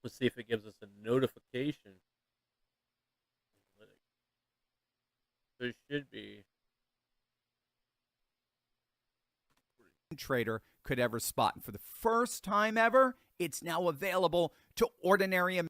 Let's see if it gives us a notification. There should be. Trader could ever spot. And for the first time ever, it's now available to ordinary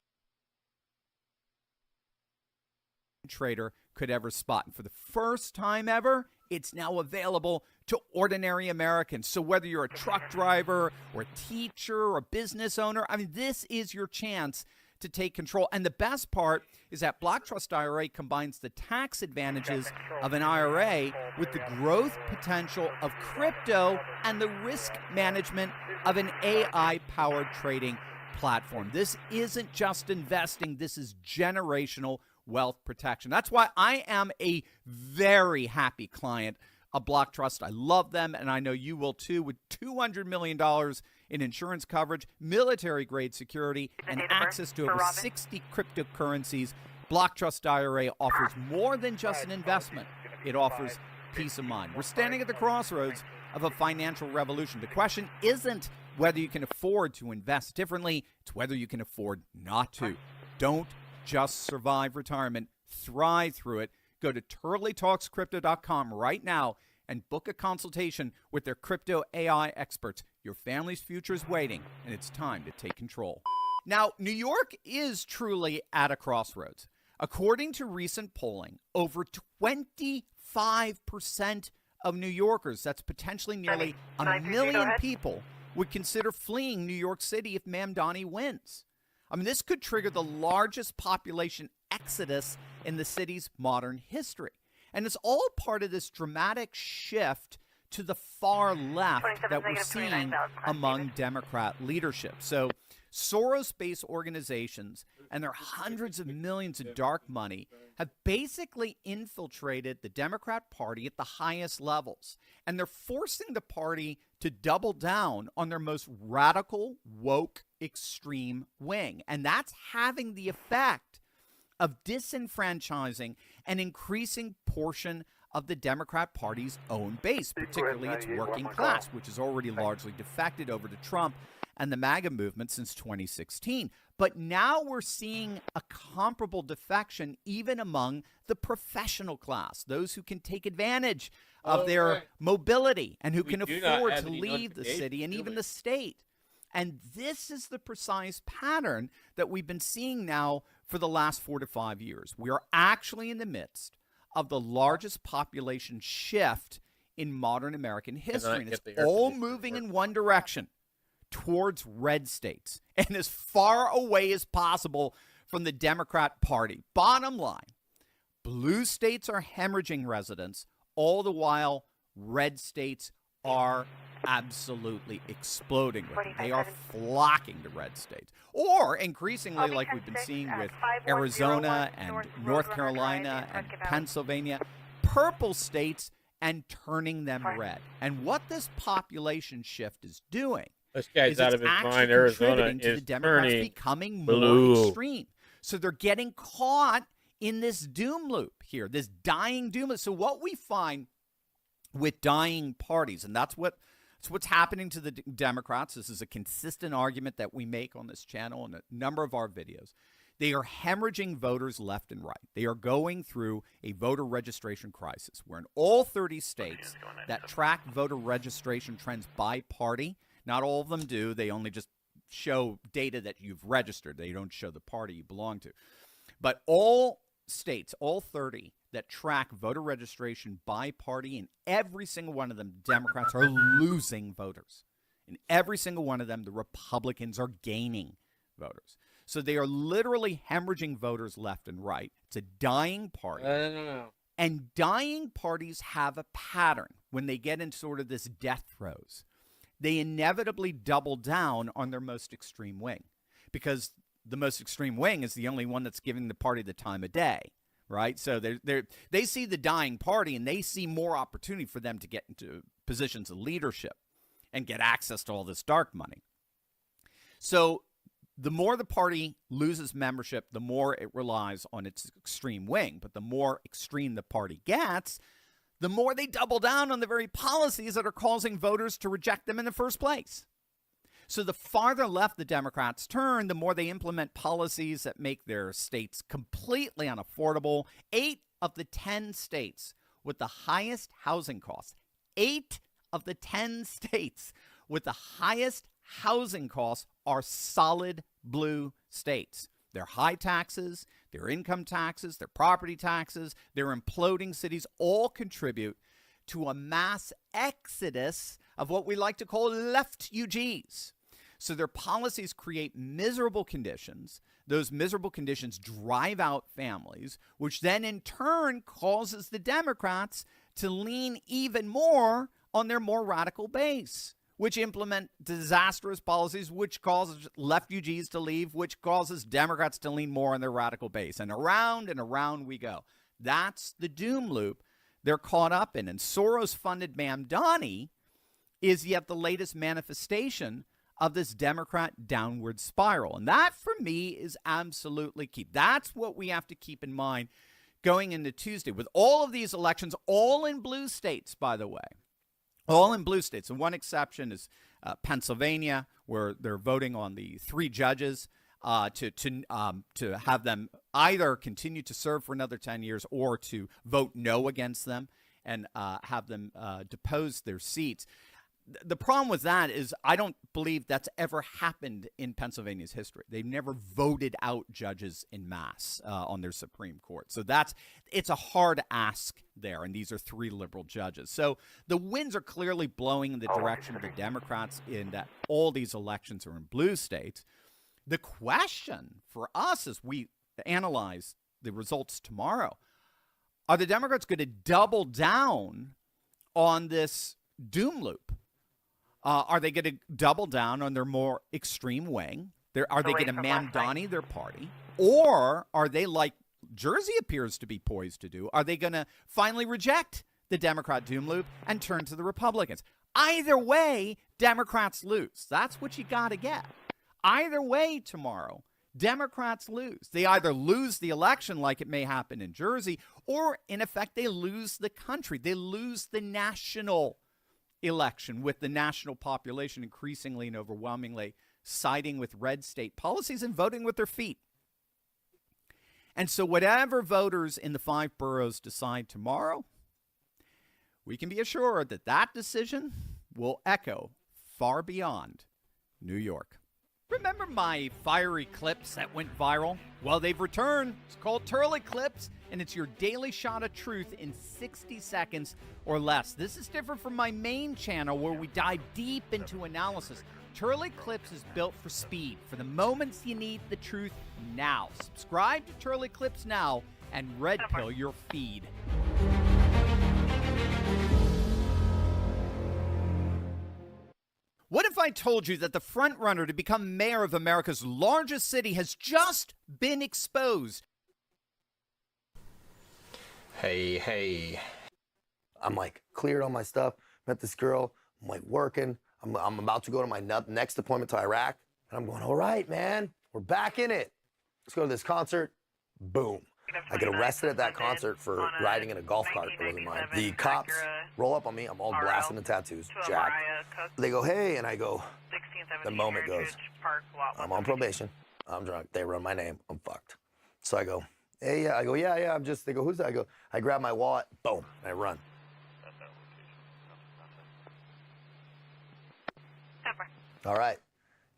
trader could ever spot. And for the first time ever, it's now available to ordinary Americans. So whether you're a truck driver or a teacher or a business owner, I mean, this is your chance to take control. And the best part is that Block Trust IRA combines the tax advantages of an IRA with the growth potential of crypto and the risk management of an AI-powered trading platform. This isn't just investing. This is generational wealth protection. That's why I am a very happy client of Block Trust. I love them, and I know you will too, with $200 million in insurance coverage, military-grade security, and access to over 60 cryptocurrencies. Block Trust IRA offers more than just an investment. It offers peace of mind. We're standing at the crossroads of a financial revolution. The question isn't whether you can afford to invest differently, it's whether you can afford not to. Don't just survive retirement, thrive through it. Go to turleytalkscrypto.com right now and book a consultation with their crypto AI experts. Your family's future is waiting, and it's time to take control. Now, New York is truly at a crossroads. According to recent polling, over 25% of New Yorkers, that's potentially nearly a million people, would consider fleeing New York City if Mamdani wins. I mean, this could trigger the largest population exodus in the city's modern history. And it's all part of this dramatic shift to the far left that we're seeing among Democrat leadership. So Soros-based organizations and their hundreds of millions of dark money have basically infiltrated the Democrat Party at the highest levels. And they're forcing the party to double down on their most radical, woke, extreme wing. And that's having the effect of disenfranchising an increasing portion of the Democrat Party's own base, particularly its working class, which has already largely defected over to Trump and the MAGA movement since 2016. But now we're seeing a comparable defection even among the professional class, those who can take advantage of their mobility and who can afford to leave the city and even the state. And this is the precise pattern that we've been seeing now for the last 4 to 5 years. We are actually in the midst of the largest population shift in modern American history. And it's all moving in one direction, towards red states and as far away as possible from the Democrat Party. Bottom line, blue states are hemorrhaging residents, all the while red states are absolutely exploding with them. They are flocking to red states. Or increasingly, like we've been seeing with Arizona and North Carolina and Pennsylvania, purple states and turning them red. And what this population shift is doing this guy's is out it's of his actually mind. Arizona contributing to is the Democrats turning becoming blue. more extreme. So they're getting caught in this doom loop here, this dying doom loop. So what we find with dying parties, and that's what's happening to the Democrats. This is a consistent argument that we make on this channel and a number of our videos. They are hemorrhaging voters left and right. They are going through a voter registration crisis. We're in all 30 states that track voter registration trends by party. Not all of them do. They only just show data that you've registered. They don't show the party you belong to. But all states, all 30 that track voter registration by party, in every single one of them, Democrats are losing voters. In every single one of them, the Republicans are gaining voters. So they are literally hemorrhaging voters left and right. It's a dying party. And dying parties have a pattern. When they get into sort of this death throes, they inevitably double down on their most extreme wing, because the most extreme wing is the only one that's giving the party the time of day, right? So they see the dying party and they see more opportunity for them to get into positions of leadership and get access to all this dark money. So the more the party loses membership, the more it relies on its extreme wing. But the more extreme the party gets, the more they double down on the very policies that are causing voters to reject them in the first place. So the farther left the Democrats turn, the more they implement policies that make their states completely unaffordable. 8 of the 10 states with the highest housing costs, 8 of the 10 states with the highest housing costs are solid blue states. Their high taxes, their income taxes, their property taxes, their imploding cities all contribute to a mass exodus of what we like to call refugees. So their policies create miserable conditions. Those miserable conditions drive out families, which then in turn causes the Democrats to lean even more on their more radical base, which implement disastrous policies, which causes refugees to leave, which causes Democrats to lean more on their radical base. And around we go. That's the doom loop they're caught up in. And Soros-funded Mamdani is yet the latest manifestation of this Democrat downward spiral. And that, for me, is absolutely key. That's what we have to keep in mind going into Tuesday. With all of these elections, all in blue states, by the way, all in blue states. And one exception is Pennsylvania, where they're voting on the 3 judges to have them either continue to serve for another 10 years or to vote no against them and have them depose their seats. The problem with that is I don't believe that's ever happened in Pennsylvania's history. They've never voted out judges en masse on their Supreme Court. So it's a hard ask there, and these are 3 liberal judges. So the winds are clearly blowing in the direction of the Democrats in that all these elections are in blue states. The question for us as we analyze the results tomorrow, are the Democrats going to double down on this doom loop? Are they going to double down on their more extreme wing? Are they going to Mamdani their party? Or are they, like Jersey appears to be poised to do, are they going to finally reject the Democrat doom loop and turn to the Republicans? Either way, Democrats lose. That's what you got to get. Either way tomorrow, Democrats lose. They either lose the election like it may happen in Jersey, or in effect, they lose the country. They lose the national election, with the national population increasingly and overwhelmingly siding with red state policies and voting with their feet. And so whatever voters in the 5 boroughs decide tomorrow, we can be assured that that decision will echo far beyond New York. Remember my fiery clips that went viral? Well, they've returned. It's called Turley Clips, and it's your daily shot of truth in 60 seconds or less. This is different from my main channel where we dive deep into analysis. Turley Clips is built for speed, for the moments you need the truth now. Subscribe to Turley Clips now and red pill your feed. What if I told you that the frontrunner to become mayor of America's largest city has just been exposed? Hey. I'm like cleared all my stuff. Met this girl. I'm like working. I'm about to go to my next appointment to Iraq. And I'm going, all right, man, we're back in it. Let's go to this concert. Boom. I get arrested at that concert for riding in a golf cart that wasn't mine. The cops roll up on me. I'm all blasted in tattoos, jacked. They go, hey, and I go, the moment goes, I'm on probation. I'm drunk. They run my name. I'm fucked. So I go, hey, yeah. I go, yeah. I'm just, they go, who's that? I go, I grab my wallet. Boom. And I run. All right.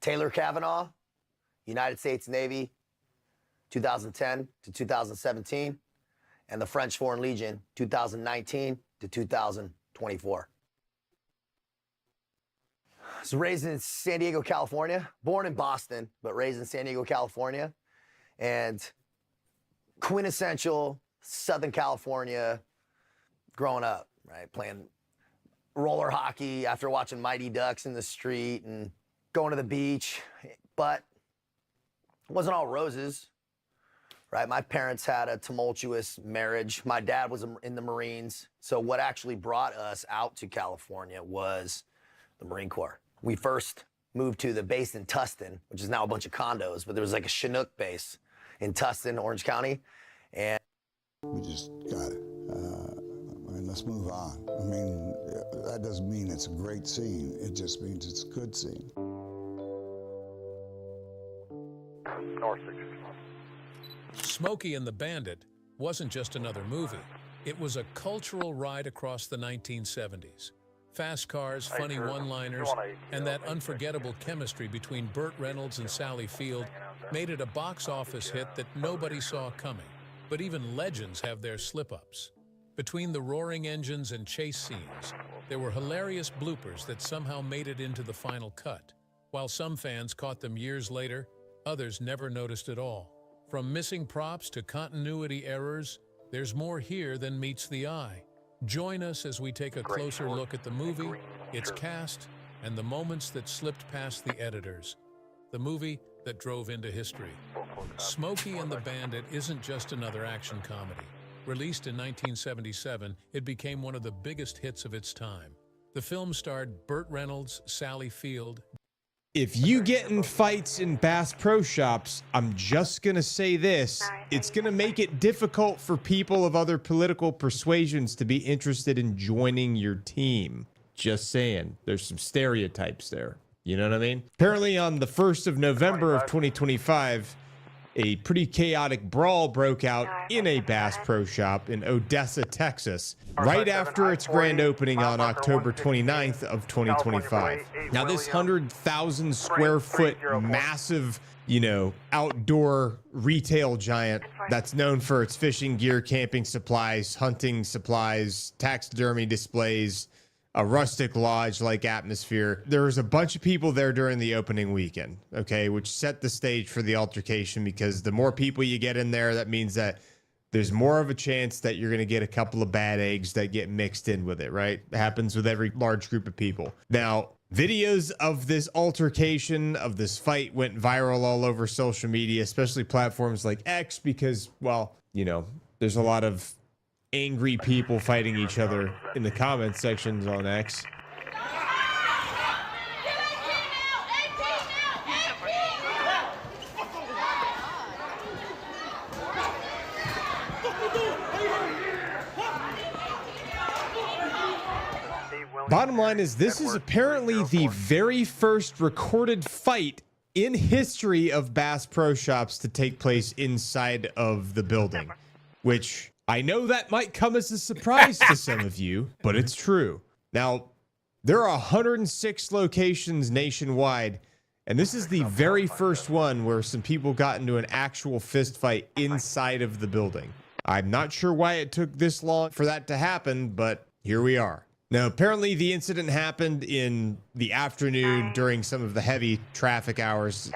Taylor Kavanaugh, United States Navy, 2010 to 2017, and the French Foreign Legion, 2019 to 2024. I was raised in San Diego, California, born in Boston, but raised in San Diego, California, and quintessential Southern California growing up, right? Playing roller hockey after watching Mighty Ducks in the street and going to the beach, but it wasn't all roses. Right, my parents had a tumultuous marriage. My dad was in the Marines. So what actually brought us out to California was the Marine Corps. We first moved to the base in Tustin, which is now a bunch of condos, but there was like a Chinook base in Tustin, Orange County. And we just got it. And let's move on. I mean, that doesn't mean it's a great scene. It just means it's a good scene. North 661. Smokey and the Bandit wasn't just another movie. It was a cultural ride across the 1970s. Fast cars, funny one-liners, and that unforgettable chemistry between Burt Reynolds and Sally Field made it a box office hit that nobody saw coming. But even legends have their slip-ups. Between the roaring engines and chase scenes, there were hilarious bloopers that somehow made it into the final cut. While some fans caught them years later, others never noticed at all. From missing props to continuity errors, there's more here than meets the eye. Join us as we take a closer look at the movie, its cast, and the moments that slipped past the editors. The movie that drove into history. Smokey and the Bandit isn't just another action comedy. Released in 1977, it became one of the biggest hits of its time. The film starred Burt Reynolds, Sally Field. If you get in fights in Bass Pro Shops, I'm just going to say this. It's going to make it difficult for people of other political persuasions to be interested in joining your team. Just saying. There's some stereotypes there. You know what I mean? Apparently on the 1st of November of 2025, a pretty chaotic brawl broke out in a Bass Pro Shop in Odessa, Texas, right after its grand opening on October 29th of 2025. Now, this 100,000 square foot massive, you know, outdoor retail giant that's known for its fishing gear, camping supplies, hunting supplies, taxidermy displays, a rustic lodge-like atmosphere. There was a bunch of people there during the opening weekend, okay, which set the stage for the altercation, because the more people you get in there, that means that there's more of a chance that you're going to get a couple of bad eggs that get mixed in with it, right? It happens with every large group of people. Now, videos of this altercation, of this fight, went viral all over social media, especially platforms like X, because, well, you know, there's a lot of angry people fighting each other in the comment sections on X. Bottom line is, this is apparently the very first recorded fight in history of Bass Pro Shops to take place inside of the building, which I know that might come as a surprise to some of you, but it's true. Now, there are 106 locations nationwide, and this is the very first one where some people got into an actual fist fight inside of the building. I'm not sure why it took this long for that to happen, but here we are. Now, apparently the incident happened in the afternoon during some of the heavy traffic hours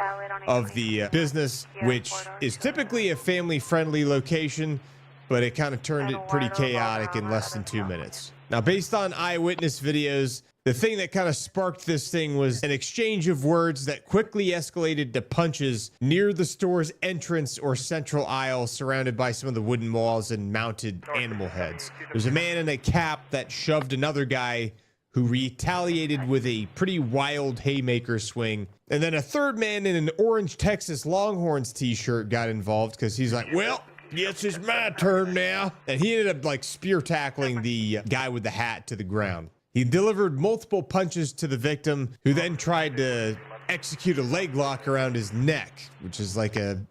of the business, which is typically a family-friendly location, but it kind of turned it pretty chaotic in less than 2 minutes. Now, based on eyewitness videos, the thing that kind of sparked this thing was an exchange of words that quickly escalated to punches near the store's entrance or central aisle, surrounded by some of the wooden walls and mounted animal heads. There's a man in a cap that shoved another guy who retaliated with a pretty wild haymaker swing. And then a third man in an orange Texas Longhorns t-shirt got involved because he's like, well, guess it's my turn now. And he ended up like spear tackling the guy with the hat to the ground. He delivered multiple punches to the victim, who then tried to execute a leg lock around his neck, which is like a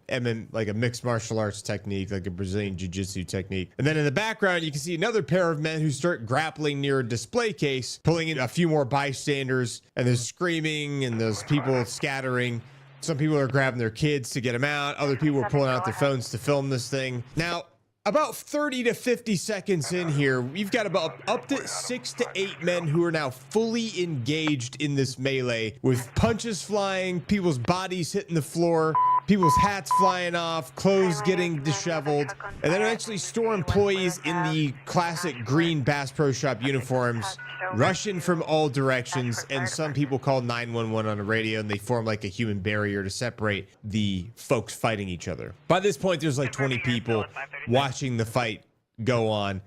mixed martial arts technique, like a Brazilian jiu-jitsu technique. And then in the background, you can see another pair of men who start grappling near a display case, pulling in a few more bystanders, and there's screaming and there's people scattering. Some people are grabbing their kids to get them out. Other people are pulling out their phones to film this thing. Now, about 30 to 50 seconds in here, we've got about up to 6 to 8 men who are now fully engaged in this melee, with punches flying, people's bodies hitting the floor, people's hats flying off, clothes getting disheveled, and then eventually store employees in the classic green Bass Pro Shop uniforms rush in from all directions, and some people call 911 on the radio, and they form like a human barrier to separate the folks fighting each other. By this point, there's like 20 people watching the fight go on,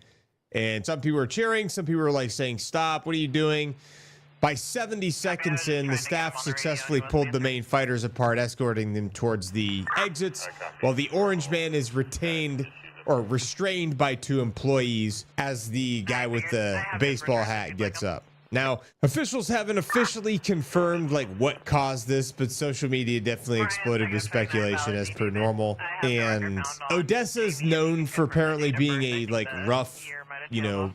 and some people are cheering, some people are like saying, stop, what are you doing? By 70 seconds in, the staff successfully pulled the main fighters apart, escorting them towards the exits, while the orange man is retained or restrained by 2 employees as the guy with the baseball hat gets up. Now, officials haven't officially confirmed like what caused this, but social media definitely exploded with speculation as per normal. And Odessa is known for apparently being a like rough, you know,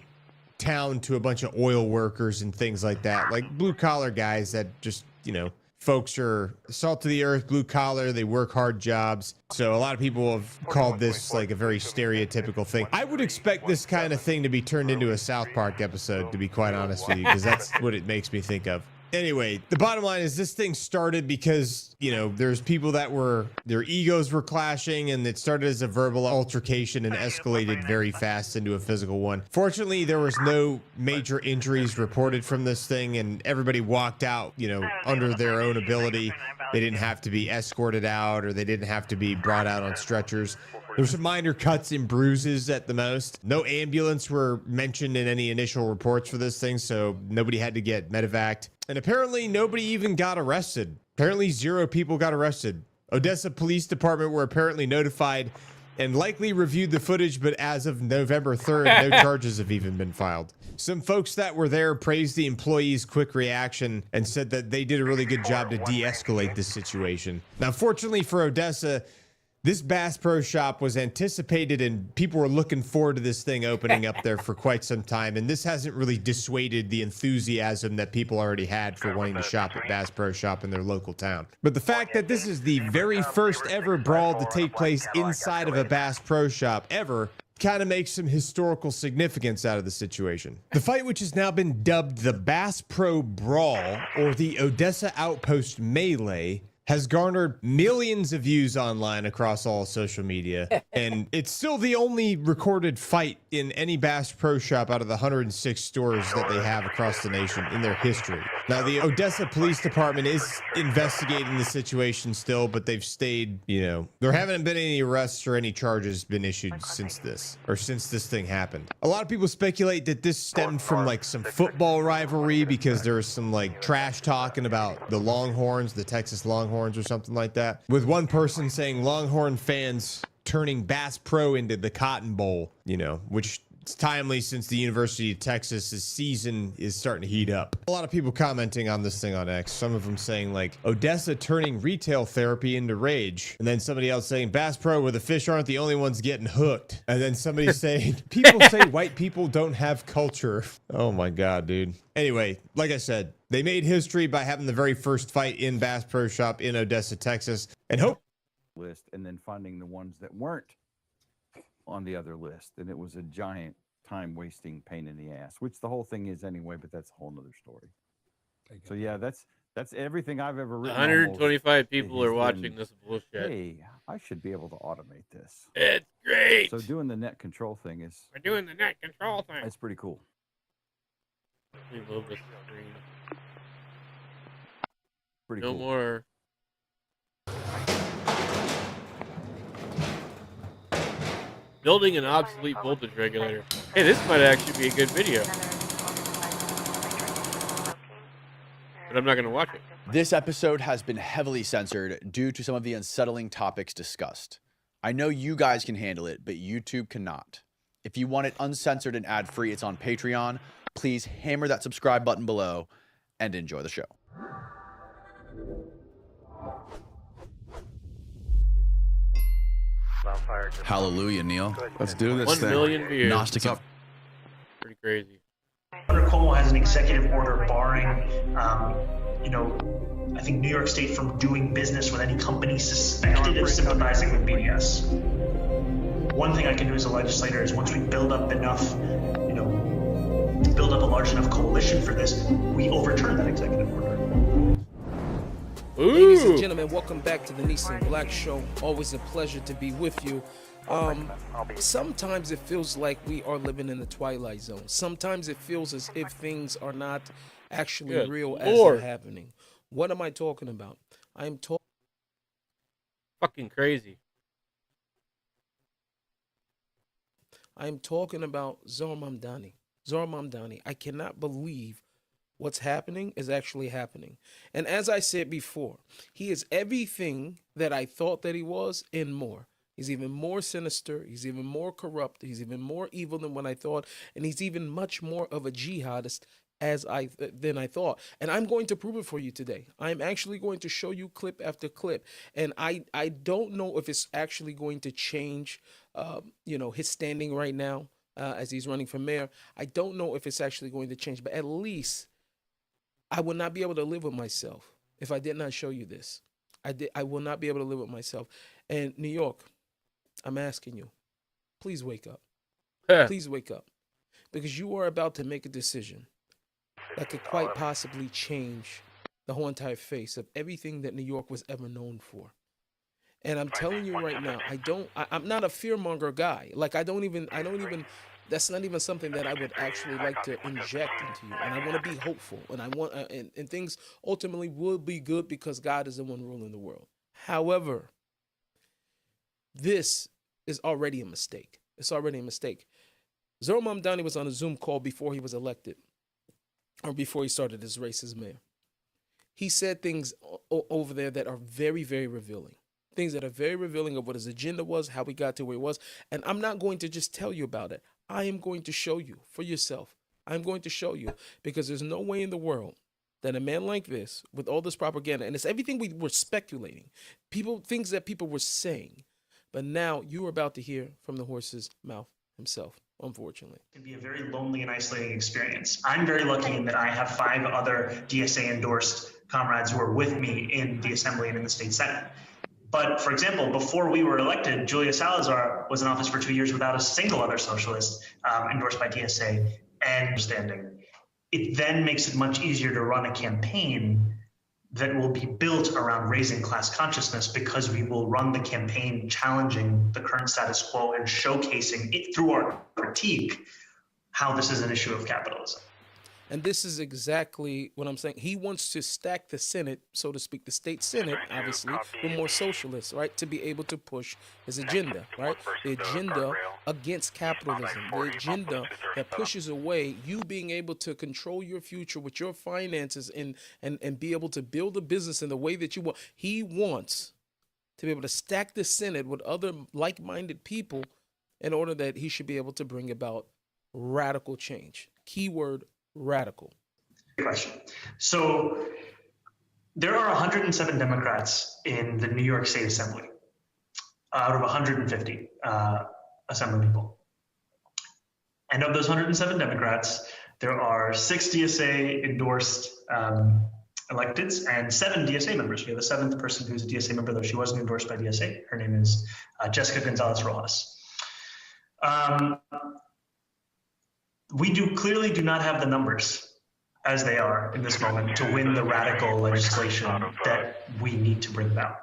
town to a bunch of oil workers and things like that, like blue collar guys that just, you know, folks are salt of the earth, blue collar, they work hard jobs. So a lot of people have called this like a very stereotypical thing. I would expect this kind of thing to be turned into a South Park episode, to be quite honest with you, because that's what it makes me think of. Anyway, the bottom line is this thing started because, you know, there's people that were, their egos were clashing, and it started as a verbal altercation and escalated very fast into a physical one. Fortunately, there was no major injuries reported from this thing, and everybody walked out, you know, under their own ability. They didn't have to be escorted out, or they didn't have to be brought out on stretchers. There were some minor cuts and bruises at the most. No ambulance were mentioned in any initial reports for this thing, so nobody had to get medevaced. And apparently nobody even got arrested. Apparently 0 people got arrested. Odessa Police Department were apparently notified and likely reviewed the footage, but as of November 3rd, no charges have even been filed. Some folks that were there praised the employees' quick reaction and said that they did a really good job to de-escalate this situation. Now, fortunately for Odessa, this Bass Pro Shop was anticipated and people were looking forward to this thing opening up there for quite some time. And this hasn't really dissuaded the enthusiasm that people already had for wanting to shop at Bass Pro Shop in their local town. But the fact that this is the very first ever brawl to take place inside of a Bass Pro Shop ever kind of makes some historical significance out of the situation. The fight, which has now been dubbed the Bass Pro Brawl or the Odessa Outpost Melee, has garnered millions of views online across all social media, and it's still the only recorded fight in any Bass Pro Shop out of the 106 stores that they have across the nation in their history. Now, the Odessa Police Department is investigating the situation still, but they've stayed, you know, there haven't been any arrests or any charges been issued since this thing happened. A lot of people speculate that this stemmed from like some football rivalry because there was some like trash talking about the Longhorns, the Texas Longhorns, or something like that, with one person saying Longhorn fans turning Bass Pro into the Cotton Bowl, you know, which is timely since the University of Texas's season is starting to heat up. A lot of people commenting on this thing on X, some of them saying like Odessa turning retail therapy into rage, and then somebody else saying Bass Pro where the fish aren't the only ones getting hooked, and then somebody saying people say white people don't have culture. Oh my god, dude. Anyway, like I said, they made history by having the very first fight in Bass Pro Shop in Odessa, Texas, and hope list and then finding the ones that weren't on the other list, and it was a giant time wasting pain in the ass, which the whole thing is anyway, but that's a whole nother story. So yeah, that's everything I've ever written. 125 people are watching this bullshit. Hey, I should be able to automate this. It's great. So doing the net control thing is, We're doing the net control thing. it's pretty cool. We love this screen. Pretty No cool. more. Building an obsolete voltage regulator. Hey, this might actually be a good video. But I'm not going to watch it. This episode has been heavily censored due to some of the unsettling topics discussed. I know you guys can handle it, but YouTube cannot. If you want it uncensored and ad-free, it's on Patreon. Please hammer that subscribe button below and enjoy the show. Hallelujah, Neil. Let's do this 1 thing. million views. Gnostic. Pretty crazy. Governor Cuomo has an executive order barring, I think New York State from doing business with any company suspected of sympathizing with BDS. One thing I can do as a legislator is once we build up enough, build up a large enough coalition for this, we overturn that executive order. Ooh. Ladies and gentlemen, welcome back to the Nissan Black Show. Always a pleasure to be with you. Sometimes it feels like we are living in the Twilight Zone. Sometimes it feels as if things are not actually Good real Lord. as they're happening. What am I talking about? I'm talking Fucking crazy. about Zohar Mamdani. Zohar Mamdani. I cannot believe what's happening is actually happening. And as I said before, he is everything that I thought that he was and more. He's even more sinister. He's even more corrupt. He's even more evil than what I thought. And he's even much more of a jihadist than I thought. And I'm going to prove it for you today. I'm actually going to show you clip after clip. And I don't know if it's actually going to change, his standing right now as he's running for mayor. I don't know if it's actually going to change, but at least I would not be able to live with myself if I did not show you this. I will not be able to live with myself. And New York, I'm asking you, please wake up. Please wake up. Because you are about to make a decision that could quite possibly change the whole entire face of everything that New York was ever known for. And I'm telling you right now, I'm not a fearmonger guy. Like, I don't even, that's not even something that I would actually like to inject into you. And I want to be hopeful. And I want, and things ultimately will be good because God is the one ruling the world. However, this is already a mistake. It's already a mistake. Zora Mamdani was on a Zoom call before he was elected, or before he started his race as mayor. He said things over there that are very, very revealing. Things that are very revealing of what his agenda was, how he got to where he was. And I'm not going to just tell you about it. I am going to show you for yourself. I'm going to show you, because there's no way in the world that a man like this, with all this propaganda, and it's everything we were speculating, things that people were saying, but now you are about to hear from the horse's mouth himself. Unfortunately, it can be a very lonely and isolating experience. I'm very lucky in that I have 5 other DSA endorsed comrades who are with me in the Assembly and in the State Senate. But for example, before we were elected, Julia Salazar was in office for 2 years without a single other socialist endorsed by DSA and understanding. It then makes it much easier to run a campaign that will be built around raising class consciousness, because we will run the campaign challenging the current status quo and showcasing it through our critique how this is an issue of capitalism. And this is exactly what I'm saying. He wants to stack the Senate, so to speak, the state Senate, obviously, with more socialists, right, to be able to push his agenda, right? The agenda against capitalism, the agenda that pushes away you being able to control your future with your finances and be able to build a business in the way that you want. He wants to be able to stack the Senate with other like-minded people in order that he should be able to bring about radical change. Keyword, radical. Good question. So there are 107 Democrats in the New York State Assembly out of 150 Assembly people. And of those 107 Democrats, there are 6 DSA endorsed electeds and 7 DSA members. We have a 7th person who's a DSA member, though she wasn't endorsed by DSA. Her name is Jessica Gonzalez Rojas. We clearly do not have the numbers as they are in this moment to win the radical legislation that we need to bring about.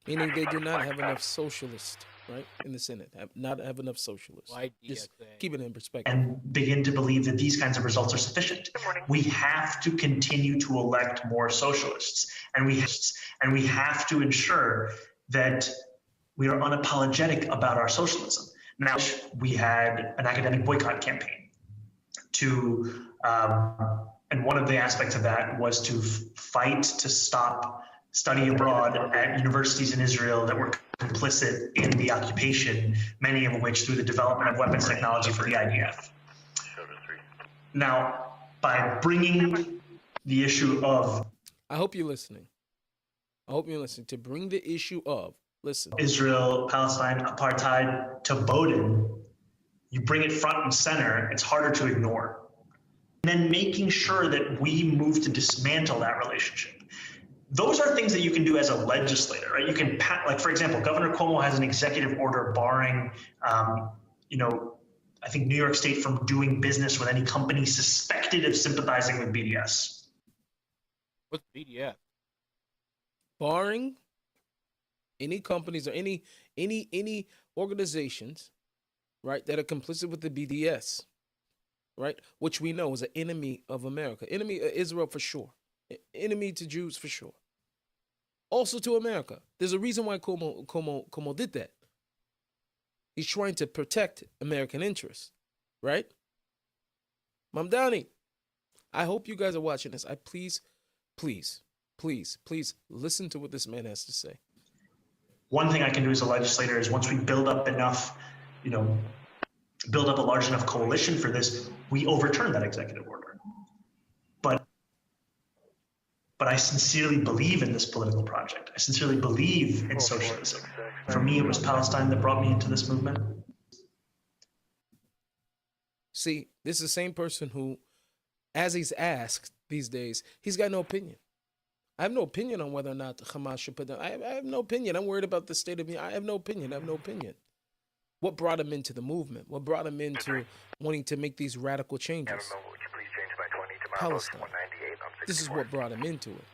Meaning they do not have enough socialists, right, in the Senate. Not have enough socialists. Just keep it in perspective. And begin to believe that these kinds of results are sufficient. We have to continue to elect more socialists, and we have to ensure that we are unapologetic about our socialism. Now, we had an academic boycott campaign and one of the aspects of that was to fight to stop study abroad at universities in Israel that were complicit in the occupation, many of which through the development of weapons technology for the IDF. Now, by bringing the issue of... I hope you're listening. I hope you're listening. To bring the issue of, listen. Israel, Palestine, apartheid to Bowdoin, you bring it front and center, it's harder to ignore. And then making sure that we move to dismantle that relationship. Those are things that you can do as a legislator, right? You can, like, for example, Governor Cuomo has an executive order barring, I think New York State from doing business with any company suspected of sympathizing with BDS. What's BDS? Barring any companies or any organizations, right, that are complicit with the BDS, right, which we know is an enemy of America, enemy of Israel for sure, enemy to Jews for sure, also to America. There's a reason why Cuomo did that. He's trying to protect American interests, right? Mamdani, I hope you guys are watching this. Please listen to what this man has to say. One thing I can do as a legislator is once we build up enough, build up a large enough coalition for this, we overturn that executive order. but I sincerely believe in this political project. I sincerely believe in socialism. For me, it was Palestine that brought me into this movement. See, this is the same person who, as he's asked these days, he's got no opinion. I have no opinion on whether or not Hamas should put down. I have no opinion. I'm worried about the state of me. I have no opinion. I have no opinion. What brought him into the movement? What brought him into wanting to make these radical changes? Palestine. This is what brought him into it.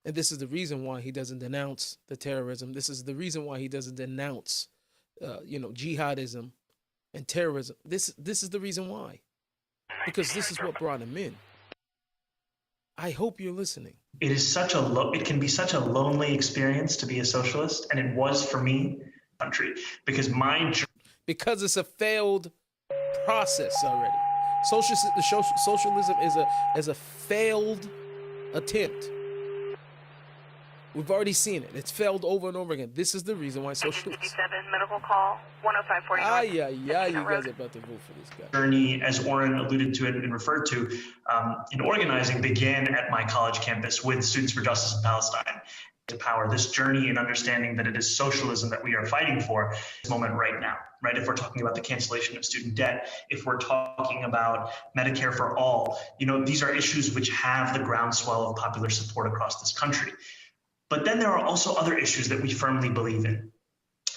And this is the reason why he doesn't denounce the terrorism. This is the reason why he doesn't denounce, jihadism and terrorism. This is the reason why. Because this is what brought him in. I hope you're listening. It is it can be such a lonely experience to be a socialist, and it was for me, country, because because it's a failed process already. Socialism is a failed attempt. We've already seen it. It's failed over and over again. This is the reason why socialists. Medical call 10540. You guys are about to vote for this guy. Journey, as Oren alluded to it and referred to, in organizing began at my college campus with Students for Justice in Palestine. To power this journey in understanding that it is socialism that we are fighting for this moment right now, right? If we're talking about the cancellation of student debt, if we're talking about Medicare for all, these are issues which have the groundswell of popular support across this country. But then there are also other issues that we firmly believe in,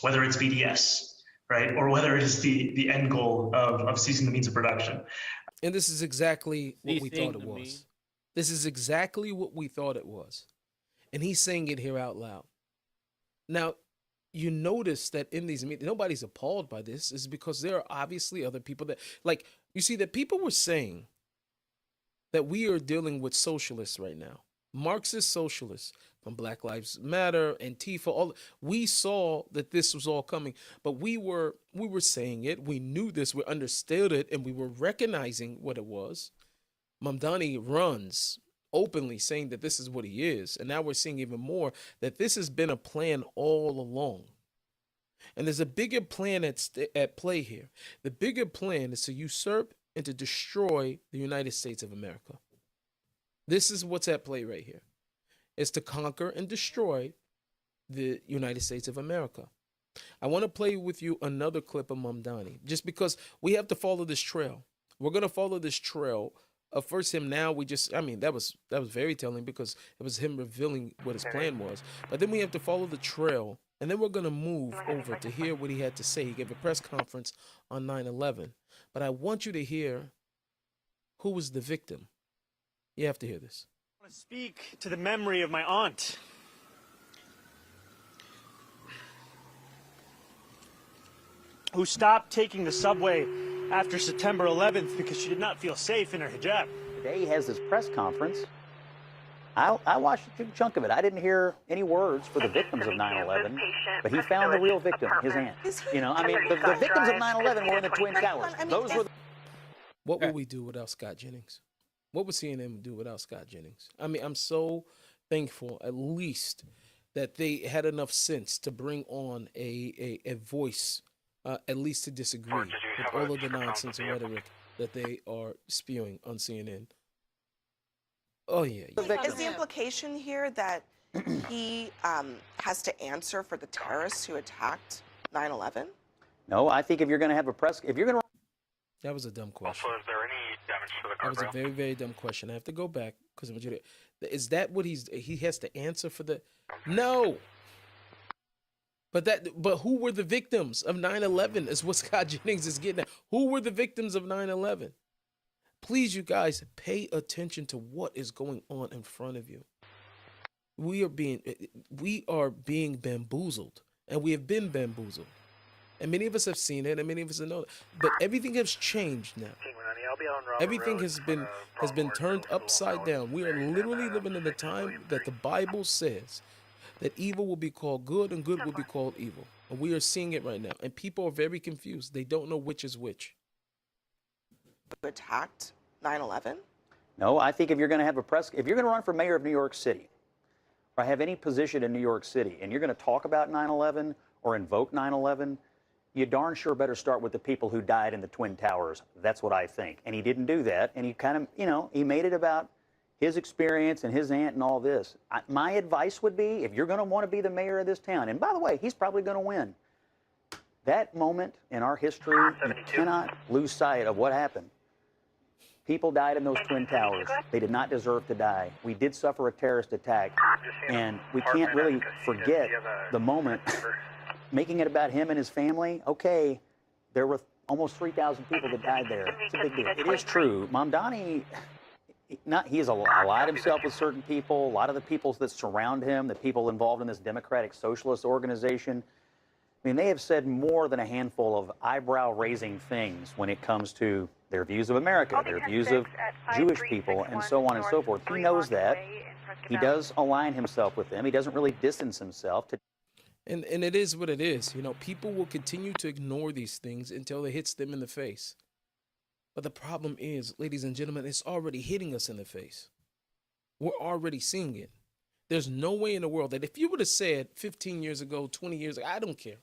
whether it's BDS, right? Or whether it is the end goal of ceasing the means of production. And this is exactly what we thought it was. This is exactly what we thought it was. And he's saying it here out loud. Now, you notice that in these meetings, nobody's appalled by this, is because there are obviously other people that, you see that people were saying that we are dealing with socialists right now. Marxist socialists from Black Lives Matter, Antifa, we saw that this was all coming, but we were saying it, we knew this, we understood it, and we were recognizing what it was. Mamdani runs openly saying that this is what he is. And now we're seeing even more that this has been a plan all along. And there's a bigger plan at play here. The bigger plan is to usurp and to destroy the United States of America. This is what's at play right here. It's to conquer and destroy the United States of America. I want to play with you another clip of Mamdani, just because we have to follow this trail. We're going to follow this trail. First him now, that was very telling because it was him revealing what his plan was. But then we have to follow the trail, and then we're going to move over to hear what he had to say. He gave a press conference on 9/11. But I want you to hear who was the victim. You have to hear this. I want to speak to the memory of my aunt. Who stopped taking the subway after September 11th because she did not feel safe in her hijab. Today he has this press conference. I watched a good chunk of it. I didn't hear any words for the victims of 9/11, but he found the real victim, his aunt. The victims of 9/11 were in the Twin Towers. Those were. What would we do without Scott Jennings? What would CNN do without Scott Jennings? I'm so thankful, at least, that they had enough sense to bring on a voice. At least to disagree with all of the nonsense and rhetoric that they are spewing on CNN. Oh, yeah. Is the implication here that he has to answer for the terrorists who attacked 9/11? No, I think if you're going to have a press, That was a dumb question. Also, is there any damage to the That was guardrail? a very, very dumb question. I have to go back because is that what he has to answer for the? No. But who were the victims of 9/11 is what Scott Jennings is getting at. Who were the victims of 9/11? Please, you guys, pay attention to what is going on in front of you. We are being bamboozled, and we have been bamboozled. And many of us have seen it, and many of us have known it. But everything has changed now. Everything has been turned upside down. We are literally living in the time that the Bible says that evil will be called good and good will be called evil. And we are seeing it right now. And people are very confused. They don't know which is which. Attacked 9/11? No, I think if you're going to have if you're going to run for mayor of New York City, or have any position in New York City, and you're going to talk about 9/11 or invoke 9/11, you darn sure better start with the people who died in the Twin Towers. That's what I think. And he didn't do that. And he kind of, he made it about his experience and his aunt and all this. My advice would be, if you're going to want to be the mayor of this town, and by the way, he's probably going to win. That moment in our history, you cannot lose sight of what happened. People died in those Twin Towers. They did not deserve to die. We did suffer a terrorist attack, and we can't really forget the moment. Making it about him and his family, okay, there were almost 3,000 people that died there. It's a big deal. It is true. Mamdani, he has allied himself with certain people, a lot of the people that surround him, the people involved in this democratic socialist organization. I mean, they have said more than a handful of eyebrow-raising things when it comes to their views of America, their views of Jewish people, and so on and so forth. He knows that. He does align himself with them. He doesn't really distance himself. And it is what it is. You know, people will continue to ignore these things until it hits them in the face. But the problem is, ladies and gentlemen, it's already hitting us in the face. We're already seeing it. There's no way in the world that if you would have said 15 years ago, 20 years ago, I don't care,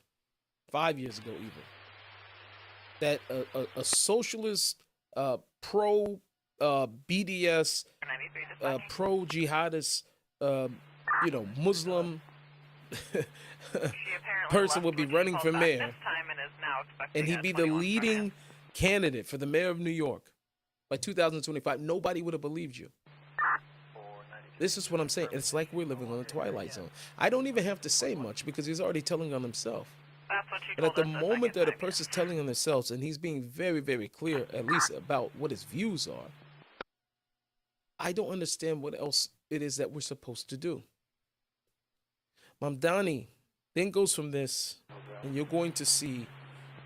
5 years ago even, that a socialist, pro BDS, pro jihadist, Muslim person would be running for mayor, and he'd be the leading candidate for the mayor of New York by 2025, nobody would have believed you. This is what I'm saying. It's like we're living on the Twilight Zone. I don't even have to say much because he's already telling on himself. But at the moment that a person's telling on themselves and he's being very, very clear, at least about what his views are, I don't understand what else it is that we're supposed to do. Mamdani then goes from this, and you're going to see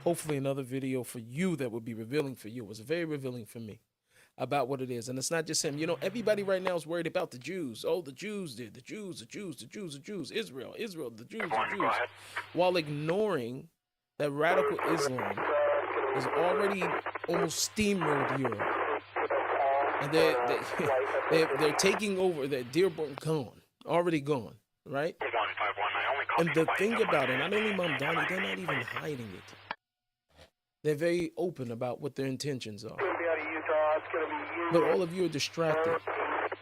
hopefully another video for you that will be revealing for you. It was very revealing for me about what it is. And it's not just him. You know, everybody right now is worried about the Jews. Oh, the Jews did. The Jews, the Jews, the Jews, the Jews. Israel, the Jews, the Jews. While ignoring that radical Islam has already almost steamrolled Europe. And they're taking over. They're Dearborn gone. Already gone. Right? And the thing about it, not only Mamdani, they're not even hiding it. They're very open about what their intentions are. But all of you are distracted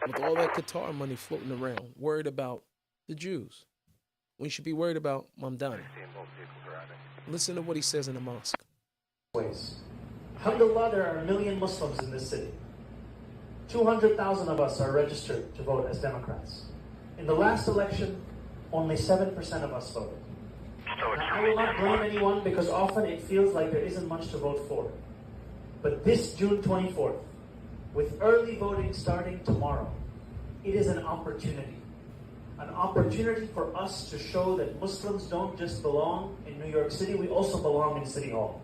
with all that Qatar money floating around, worried about the Jews. We should be worried about Mamdani. Listen to what he says in the mosque. Alhamdulillah, there are 1 million Muslims in this city. 200,000 of us are registered to vote as Democrats. In the last election, only 7% of us voted. Now, I will not blame anyone because often it feels like there isn't much to vote for. But this June 24th, with early voting starting tomorrow, it is an opportunity. An opportunity for us to show that Muslims don't just belong in New York City, we also belong in City Hall.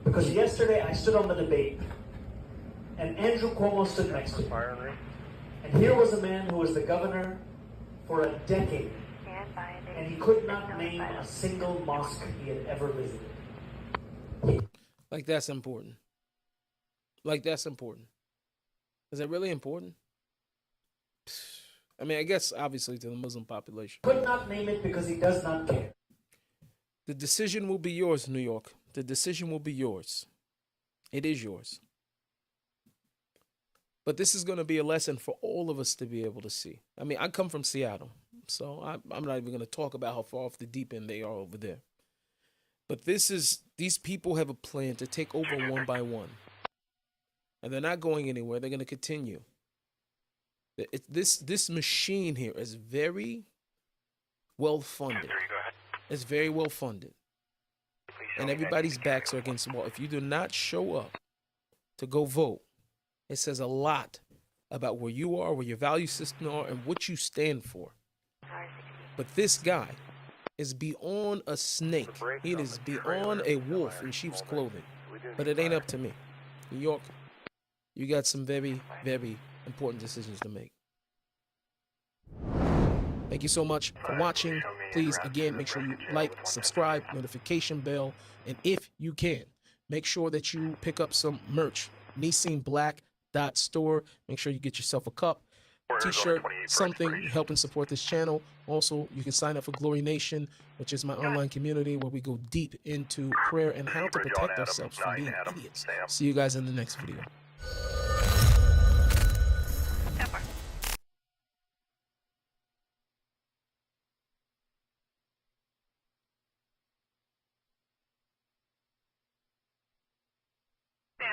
Because yesterday I stood on the debate, and Andrew Cuomo stood next to me. And here was a man who was the governor for a decade, and he could not name a single mosque he had ever visited. Like, that's important. Like, that's important. Is it really important? I mean, I guess obviously to the Muslim population. Could not name it because he does not care. The decision will be yours, New York. The decision will be yours. It is yours. But this is going to be a lesson for all of us to be able to see. I mean, I come from Seattle, so I'm not even going to talk about how far off the deep end they are over there. But these people have a plan to take over one by one. And they're not going anywhere. They're going to continue. This machine here is very well funded. It's very well funded. And everybody's backs are against the wall. If you do not show up to go vote, it says a lot about where you are, where your value system are, and what you stand for. But this guy is beyond a snake. He is beyond a wolf in sheep's clothing. But it ain't up to me. New York, you got some very, very important decisions to make. Thank you so much for watching. Please, again, make sure you like, subscribe, notification bell, and if you can, make sure that you pick up some merch. NissinBlack.store. Make sure you get yourself a cup, t-shirt, something, helping support this channel. Also, you can sign up for Glory Nation, which is my online community where we go deep into prayer and how to protect ourselves from being idiots. See you guys in the next video.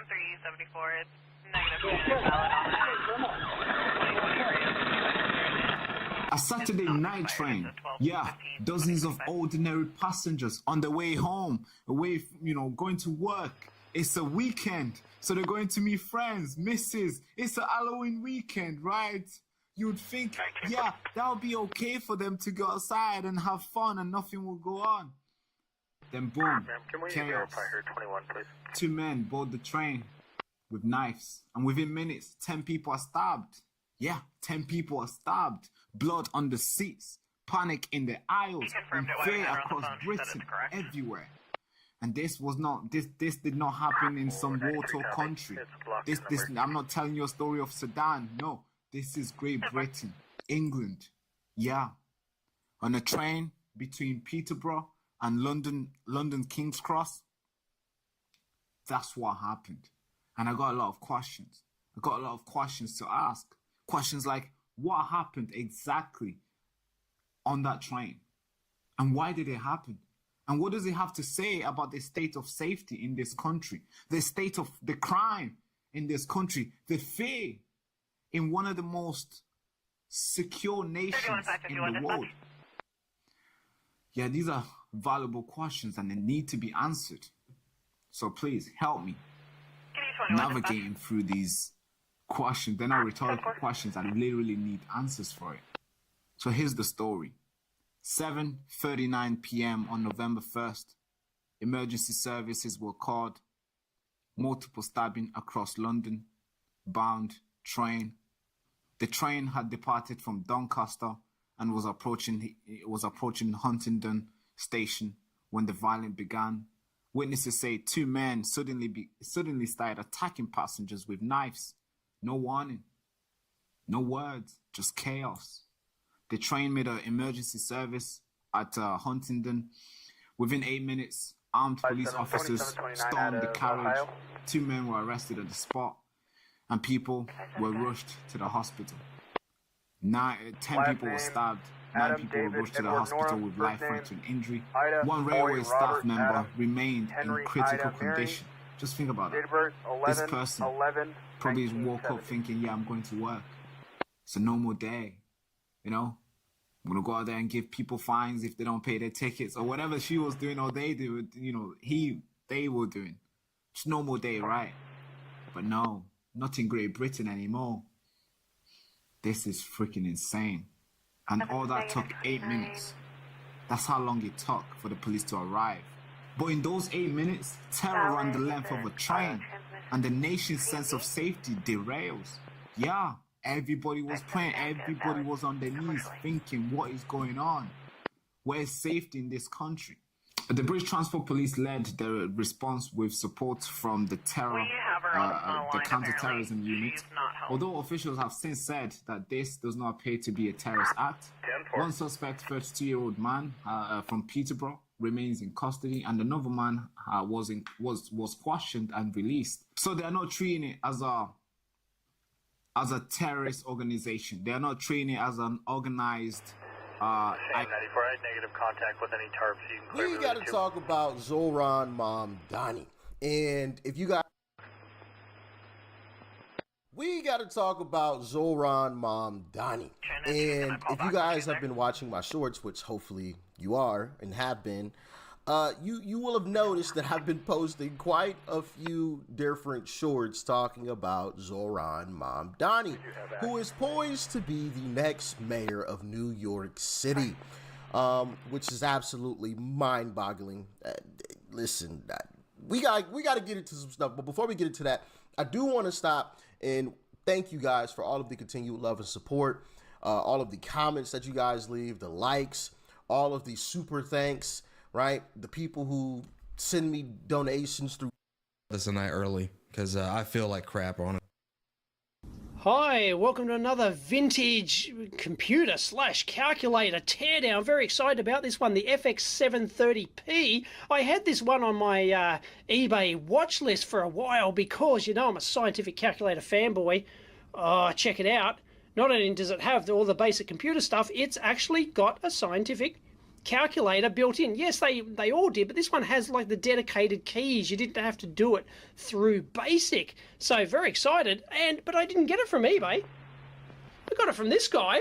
374, it's negative valid on A Saturday night train. Yeah, dozens of ordinary passengers on the way home, away, going to work. It's a weekend, so they're going to meet friends, misses. It's a Halloween weekend, right? You'd think, yeah, that would be okay for them to go outside and have fun and nothing will go on. Then boom, chaos. 21, please? 2 men board the train with knives, and within minutes, 10 people are stabbed. Yeah, 10 people are stabbed. Blood on the seats, panic in the aisles, and fear across Britain, everywhere. And this did not happen in some war-torn country. I'm not telling you a story of Sudan. No, this is Great Britain, England. Yeah, on a train between Peterborough and London King's Cross. That's what happened. And I got a lot of questions. I got a lot of questions to ask. Questions like, what happened exactly on that train? And why did it happen? And what does it have to say about the state of safety in this country? The state of the crime in this country? The fear in one of the most secure nations in the world? Yeah, these are valuable questions and they need to be answered. So please help me navigating through these questions. They're not rhetorical questions. I literally need answers for it. So here's the story. 7:39 p.m. on November 1st, emergency services were called. Multiple stabbing across London, bound train. The train had departed from Doncaster and was approaching Huntingdon station when the violence began. Witnesses say 2 men suddenly started attacking passengers with knives. No warning, no words, just chaos. The train made an emergency service at Huntingdon. Within 8 minutes, armed police officers stormed the carriage. 2 men were arrested at the spot, and people were rushed to the hospital. 10 people were stabbed. 9 people were rushed to the hospital with life-threatening injury. 1 railway staff member remained in critical condition. Just think about it. This person probably woke up thinking, yeah, I'm going to work. It's a normal day, I'm going to go out there and give people fines if they don't pay their tickets or whatever she was doing or they do, they were doing. It's a normal day, right? But no, not in Great Britain anymore. This is freaking insane. And all that took 8 minutes. That's how long it took for the police to arrive. But in those 8 minutes, terror ran the length of a train, and the nation's sense of safety derails. Yeah, everybody was praying, everybody was on their knees thinking, what is going on? Where's safety in this country? The British Transport Police led the response with support from the counter-terrorism unit. Although officials have since said that this does not appear to be a terrorist act. One suspect, 32-year-old man from Peterborough, remains in custody, and another man was questioned and released. So they are not treating it as a terrorist organization. They are not treating it as an organized. Negative contact with any tarps. We got to talk about Zohran Mamdani, and if you guys. We got to talk about Zohran Mamdani. And if you guys have been watching my shorts, which hopefully you are and have been, you will have noticed that I've been posting quite a few different shorts talking about Zohran Mamdani, who is poised to be the next mayor of New York City, which is absolutely mind-boggling. Listen, we got to get into some stuff, but before we get into that, I do want to stop and thank you guys for all of the continued love and support, all of the comments that you guys leave, the likes, all of the super thanks, right? The people who send me donations through. This a night early because I feel like crap on it. Hi, welcome to another vintage computer / calculator teardown. Very excited about this one, the FX730P. I had this one on my eBay watch list for a while because, I'm a scientific calculator fanboy. Check it out. Not only does it have all the basic computer stuff, it's actually got a scientific calculator built in. Yes, they all did, but this one has like the dedicated keys. You didn't have to do it through BASIC. So very excited, but I didn't get it from eBay. I got it from this guy.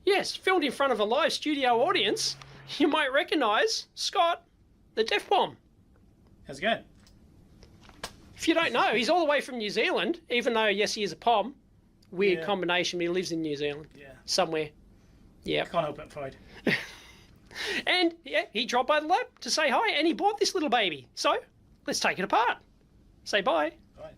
Yes, filmed in front of a live studio audience. You might recognise Scott, the Deaf Bomb. How's it going? If you don't know, he's all the way from New Zealand, even though, yes, he is a POM. Weird combination, but he lives in New Zealand. Yeah. Somewhere. Yeah. Can't help it, Pride. And, yeah, he dropped by the lab to say hi, and he bought this little baby. So, let's take it apart. Say bye. Bye.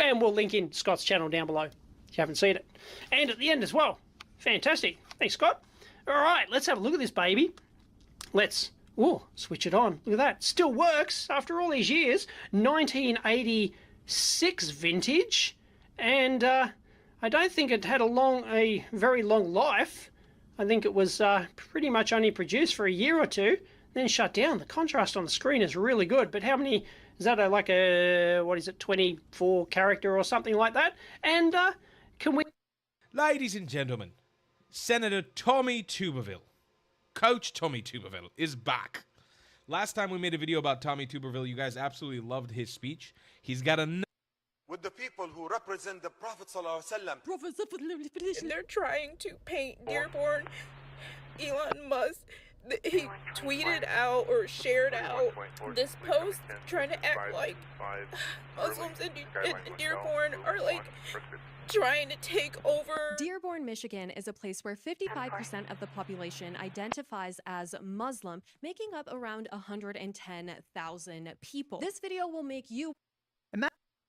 And we'll link in Scott's channel down below if you haven't seen it. And at the end as well. Fantastic. Thanks, Scott. All right, let's have a look at this baby. Let's... Ooh, switch it on. Look at that. Still works after all these years. 1986 vintage. And I don't think it had a very long life. I think it was pretty much only produced for a year or two, then shut down. The contrast on the screen is really good. But how many... Is that like a... What is it? 24 character or something like that? And can we... Ladies and gentlemen, Senator Tommy Tuberville. Coach Tommy Tuberville is back. Last time we made a video about Tommy Tuberville, you guys absolutely loved his speech. He's got a... With the people who represent the Prophet ﷺ. And they're trying to paint Dearborn. Elon Musk, he tweeted out or shared out this post trying to act like Muslims in Dearborn are like trying to take over. Dearborn, Michigan is a place where 55% of the population identifies as Muslim, making up around 110,000 people. This video will make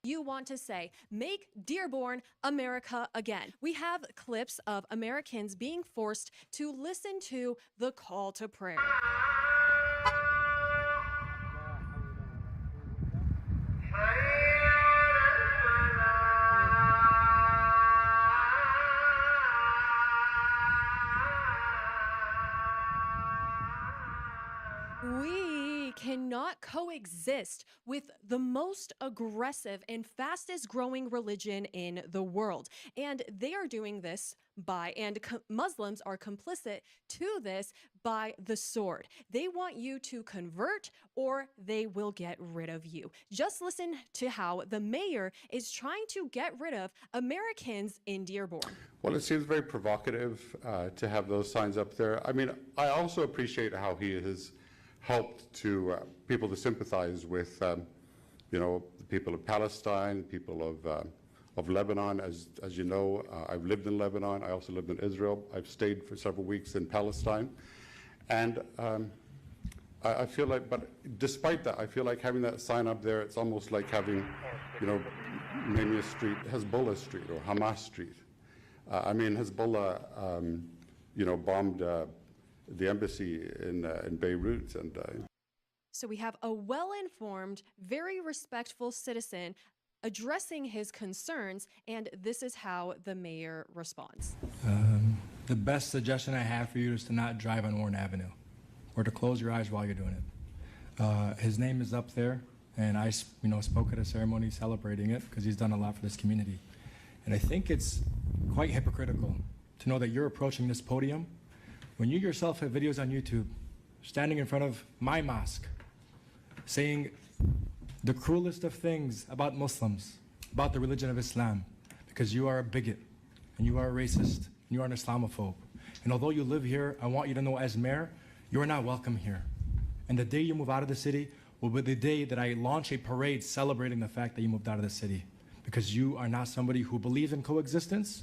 you want to say, make Dearborn America again. We have clips of Americans being forced to listen to the call to prayer. We cannot coexist with the most aggressive and fastest growing religion in the world. And they are doing this Muslims are complicit to this by the sword. They want you to convert or they will get rid of you. Just listen to how the mayor is trying to get rid of Americans in Dearborn. Well, it seems very provocative to have those signs up there. I mean, I also appreciate how he has helped to people to sympathize with, you know, the people of Palestine, people of Lebanon. As you know, I've lived in Lebanon. I also lived in Israel. I've stayed for several weeks in Palestine, and I feel like, but despite that, I feel like having that sign up there, it's almost like having, you know, maybe a street, Hezbollah Street or Hamas Street. I mean, Hezbollah, you know, bombed the embassy in Beirut, and So we have a well-informed, very respectful citizen addressing his concerns, and this is how the mayor responds. The best suggestion I have for you is to not drive on Warren Avenue, or to close your eyes while you're doing it. His name is up there, and I, you know, spoke at a ceremony celebrating it because he's done a lot for this community. And I think it's quite hypocritical to know that you're approaching this podium when you yourself have videos on YouTube standing in front of my mosque saying the cruelest of things about Muslims, about the religion of Islam, because you are a bigot and you are a racist and you are an Islamophobe. And although you live here, I want you to know as mayor, you are not welcome here. And the day you move out of the city will be the day that I launch a parade celebrating the fact that you moved out of the city, because you are not somebody who believes in coexistence.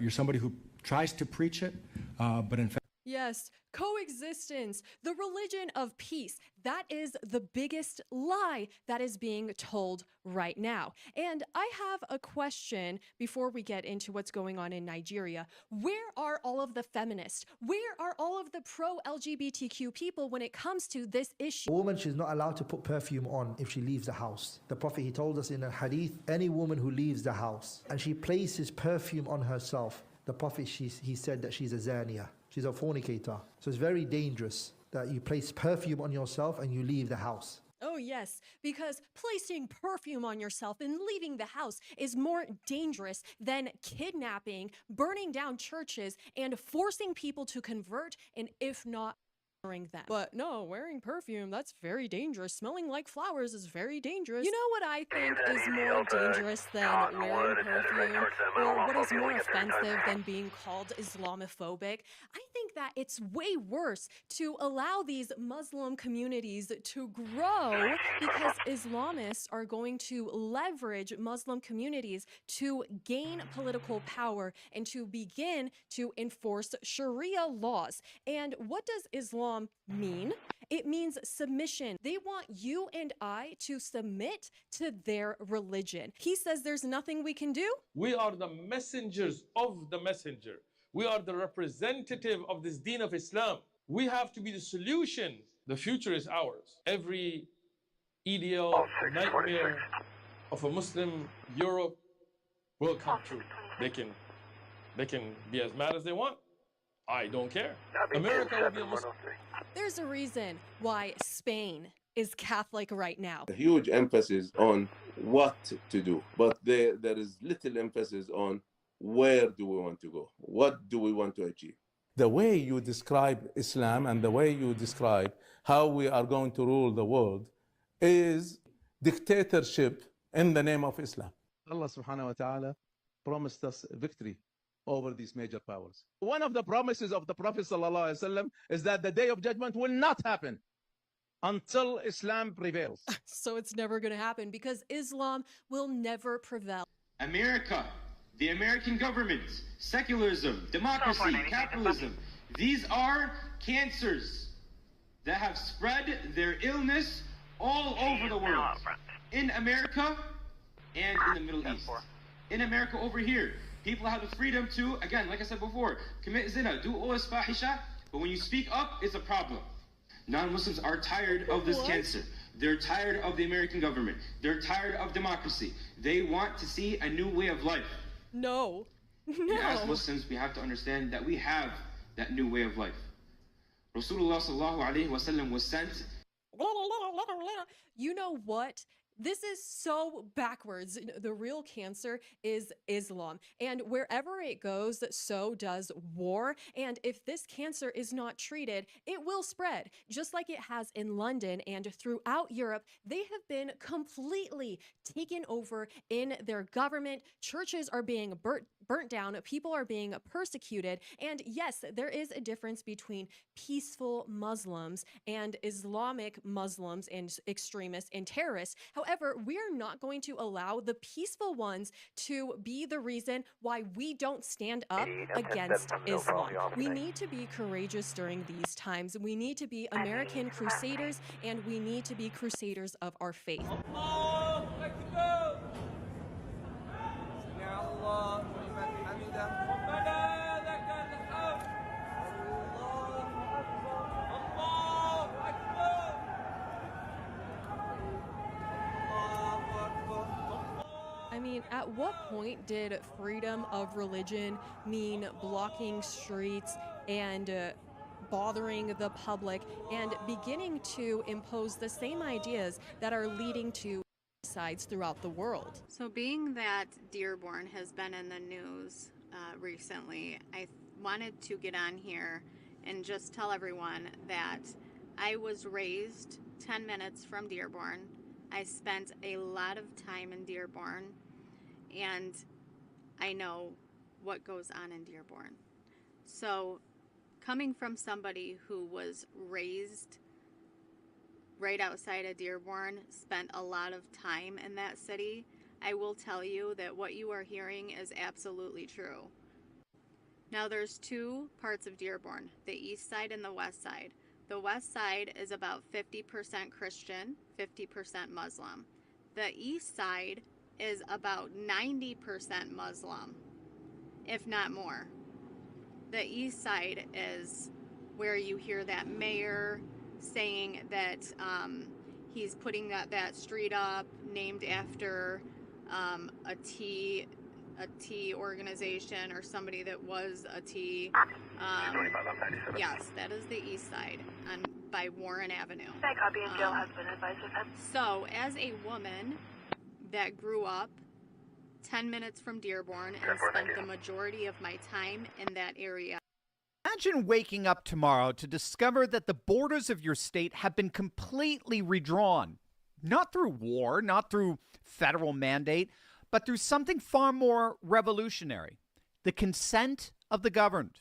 You're somebody who tries to preach it, but in fact, Yes, coexistence, the religion of peace. That is the biggest lie that is being told right now. And I have a question before we get into what's going on in Nigeria. Where are all of the feminists? Where are all of the pro-LGBTQ people when it comes to this issue? A woman, she's not allowed to put perfume on if she leaves the house. The Prophet, he told us in a hadith, any woman who leaves the house and she places perfume on herself, the Prophet, he said that she's a zaniya. She's a fornicator. So it's very dangerous that you place perfume on yourself and you leave the house. Oh, yes, because placing perfume on yourself and leaving the house is more dangerous than kidnapping, burning down churches, and forcing people to convert, and if not, them. But no, wearing perfume, that's very dangerous. Smelling like flowers is very dangerous. You know what I think is more dangerous than wearing perfume, or what is more offensive than being called Islamophobic? I think that it's way worse to allow these Muslim communities to grow because Islamists are going to leverage Muslim communities to gain political power and to begin to enforce Sharia laws. And what does Islam mean? It means submission. They want you and I to submit to their religion. He says there's nothing we can do. We are the messengers of the messenger. We are the representative of this deen of Islam. We have to be the solution. The future is ours. Every ideal nightmare of a Muslim Europe will come true. They can be as mad as they want. I don't care. America will be a Muslim. There's a reason why Spain is Catholic right now. A huge emphasis on what to do, but there is little emphasis on where do we want to go? What do we want to achieve? The way you describe Islam and the way you describe how we are going to rule the world is dictatorship in the name of Islam. Allah subhanahu wa ta'ala promised us victory over these major powers. One of the promises of the Prophet ﷺ is that the day of judgment will not happen until Islam prevails. So it's never going to happen because Islam will never prevail. America, the American government, secularism, democracy, capitalism, these are cancers that have spread their illness all over the world. In America and in the Middle East. In America over here, people have the freedom to, again, like I said before, commit zina, do OS fahisha, but when you speak up, it's a problem. Non-Muslims are tired of this cancer. They're tired of the American government. They're tired of democracy. They want to see a new way of life. No. And as Muslims, we have to understand that we have that new way of life. Rasulullah sallallahu alaihi wasallam was sent. You know what? This is so backwards. The real cancer is Islam. And wherever it goes, so does war. And if this cancer is not treated, it will spread. Just like it has in London and throughout Europe, they have been completely taken over in their government. Churches are being burnt down. People are being persecuted. And yes, there is a difference between peaceful Muslims and Islamic Muslims and extremists and terrorists. However, we're not going to allow the peaceful ones to be the reason why we don't stand up against Islam. We need to be courageous during these times. We need to be American crusaders, and we need to be crusaders of our faith. I mean, at what point did freedom of religion mean blocking streets and bothering the public and beginning to impose the same ideas that are leading to genocides throughout the world? So being that Dearborn has been in the news recently, I wanted to get on here and just tell everyone that I was raised 10 minutes from Dearborn. I spent a lot of time in Dearborn, and I know what goes on in Dearborn. So coming from somebody who was raised right outside of Dearborn, spent a lot of time in that city, I will tell you that what you are hearing is absolutely true. Now there's two parts of Dearborn, the east side and the west side. The west side is about 50% Christian, 50% Muslim. The east side is about 90% Muslim, if not more. The east side is where you hear that mayor saying that he's putting that street up named after a tea organization or somebody that was a tea. Yes, that is the east side. On by Warren Avenue. That copy and jail has been advised of him. So, as a woman that grew up 10 minutes from Dearborn and spent the majority of my time in that area. Imagine waking up tomorrow to discover that the borders of your state have been completely redrawn. Not through war, not through federal mandate, but through something far more revolutionary: the consent of the governed.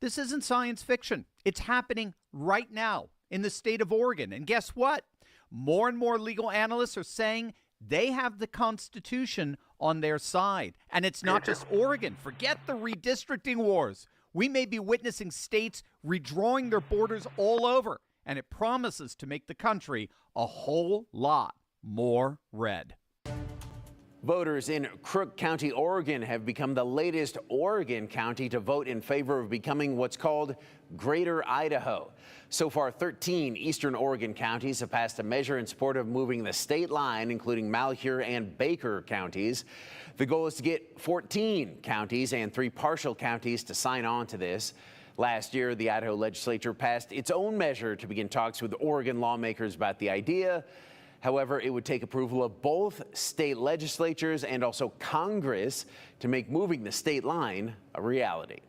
This isn't science fiction. It's happening right now in the state of Oregon. And guess what? More and more legal analysts are saying they have the Constitution on their side. And it's not just Oregon. Forget the redistricting wars. We may be witnessing states redrawing their borders all over. And it promises to make the country a whole lot more red. Voters in Crook County, Oregon have become the latest Oregon county to vote in favor of becoming what's called Greater Idaho. So far, 13 eastern Oregon counties have passed a measure in support of moving the state line, including Malheur and Baker counties. The goal is to get 14 counties and 3 partial counties to sign on to this. Last year, the Idaho legislature passed its own measure to begin talks with Oregon lawmakers about the idea. However, it would take approval of both state legislatures and also Congress to make moving the state line a reality.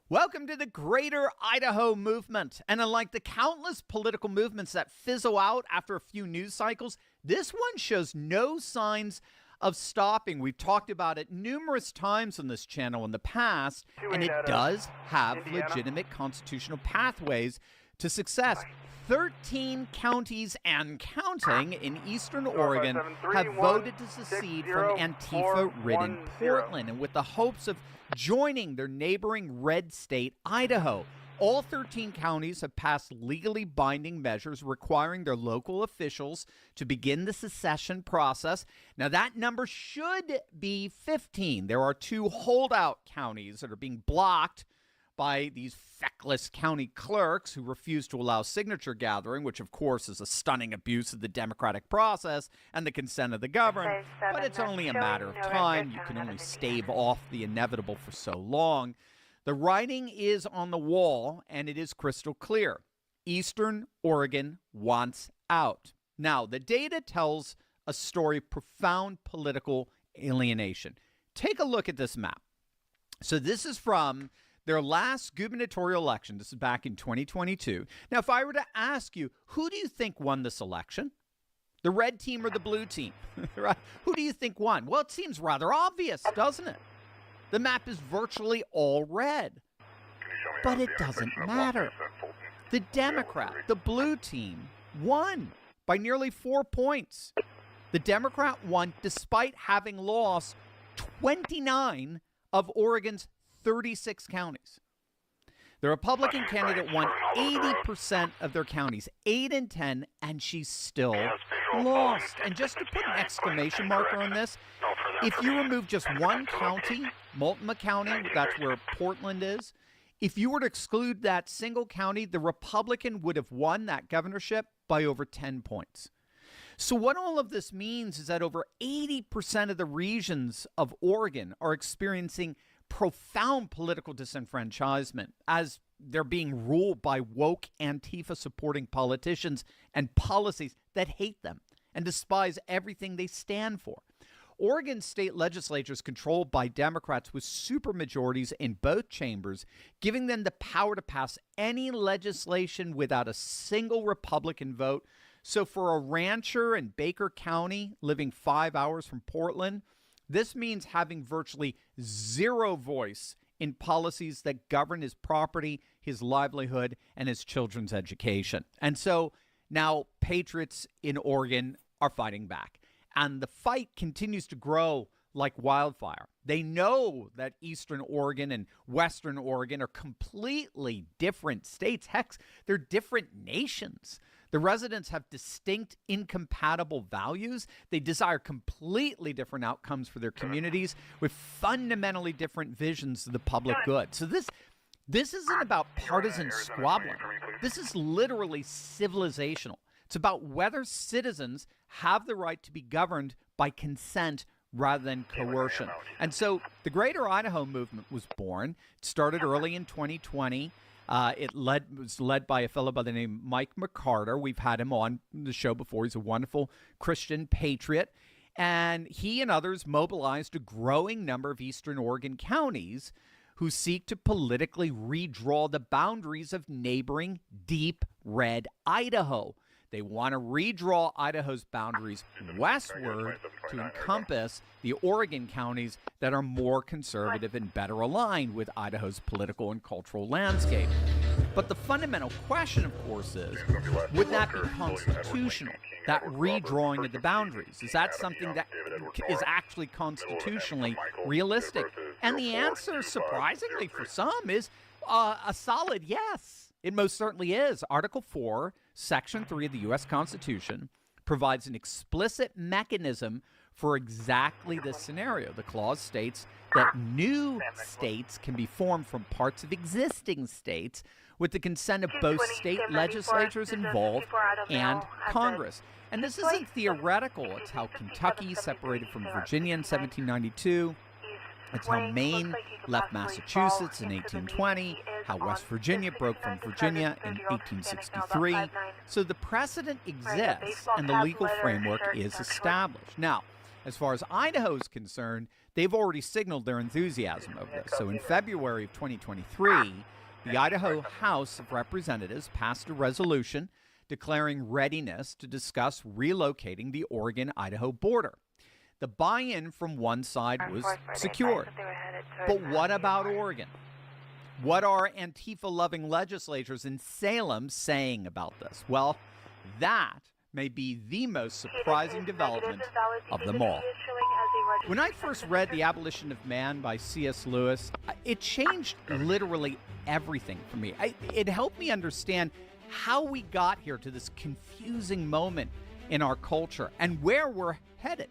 Welcome to the Greater Idaho movement. And unlike the countless political movements that fizzle out after a few news cycles, this one shows no signs of stopping. We've talked about it numerous times on this channel in the past, and it does have legitimate constitutional pathways to success. 13 counties and counting in eastern Oregon have voted to secede from Antifa-ridden Portland, and with the hopes of joining their neighboring red state, Idaho. All 13 counties have passed legally binding measures requiring their local officials to begin the secession process. Now, that number should be 15. There are 2 holdout counties that are being blocked by these feckless county clerks who refuse to allow signature gathering, which, of course, is a stunning abuse of the democratic process and the consent of the governed. But it's only a matter of time. You can only stave off the inevitable for so long. The writing is on the wall, and it is crystal clear. Eastern Oregon wants out. Now, the data tells a story of profound political alienation. Take a look at this map. So this is from their last gubernatorial election. This is back in 2022. Now, if I were to ask you, who do you think won this election? The red team or the blue team? Right? Who do you think won? Well, it seems rather obvious, doesn't it? The map is virtually all red. But it doesn't matter. The Democrat, the blue team, won by nearly 4 points. The Democrat won despite having lost 29 of Oregon's 36 counties. The Republican candidate won 80% of their counties, 8 in 10, and she still lost. And just to put an exclamation marker on this, if you remove just one county, Multnomah County, that's where Portland is, if you were to exclude that single county, the Republican would have won that governorship by over 10 points. So what all of this means is that over 80% of the regions of Oregon are experiencing profound political disenfranchisement as they're being ruled by woke Antifa-supporting politicians and policies that hate them and despise everything they stand for. Oregon state legislature is controlled by Democrats with supermajorities in both chambers, giving them the power to pass any legislation without a single Republican vote. So for a rancher in Baker County living 5 hours from Portland, this means having virtually zero voice in policies that govern his property, his livelihood, and his children's education. And so now patriots in Oregon are fighting back. And the fight continues to grow like wildfire. They know that Eastern Oregon and Western Oregon are completely different states. Heck, they're different nations. The residents have distinct, incompatible values. They desire completely different outcomes for their communities with fundamentally different visions of the public good. So this isn't about partisan squabbling. This is literally civilizational. It's about whether citizens have the right to be governed by consent rather than coercion. And so the Greater Idaho movement was born. It started early in 2020. Was led by a fellow by the name of Mike McCarter. We've had him on the show before. He's a wonderful Christian patriot. And he and others mobilized a growing number of Eastern Oregon counties who seek to politically redraw the boundaries of neighboring deep red Idaho. They want to redraw Idaho's boundaries westward to encompass the Oregon counties that are more conservative and better aligned with Idaho's political and cultural landscape. But the fundamental question, of course, is, would that be constitutional, that redrawing of the boundaries? Is that something that is actually constitutionally realistic? And the answer, surprisingly for some, is a solid yes. It most certainly is. Article 4, Section 3 of the U.S. Constitution provides an explicit mechanism for exactly this scenario. The clause states that new states can be formed from parts of existing states with the consent of both state legislatures involved and Congress. And this isn't theoretical. It's how Kentucky separated from Virginia in 1792. It's how Maine left Massachusetts in 1820, how West Virginia broke from Virginia in 1863. So the precedent exists and the legal framework is established. Now, as far as Idaho is concerned, they've already signaled their enthusiasm over this. So in February of 2023, the Idaho House of Representatives passed a resolution declaring readiness to discuss relocating the Oregon-Idaho border. The buy-in from one side was secured. But what about Oregon? What are Antifa-loving legislators in Salem saying about this? Well, that may be the most surprising development of them all. When I first read The Abolition of Man by C.S. Lewis, it changed literally everything for me. It helped me understand how we got here to this confusing moment in our culture and where we're headed.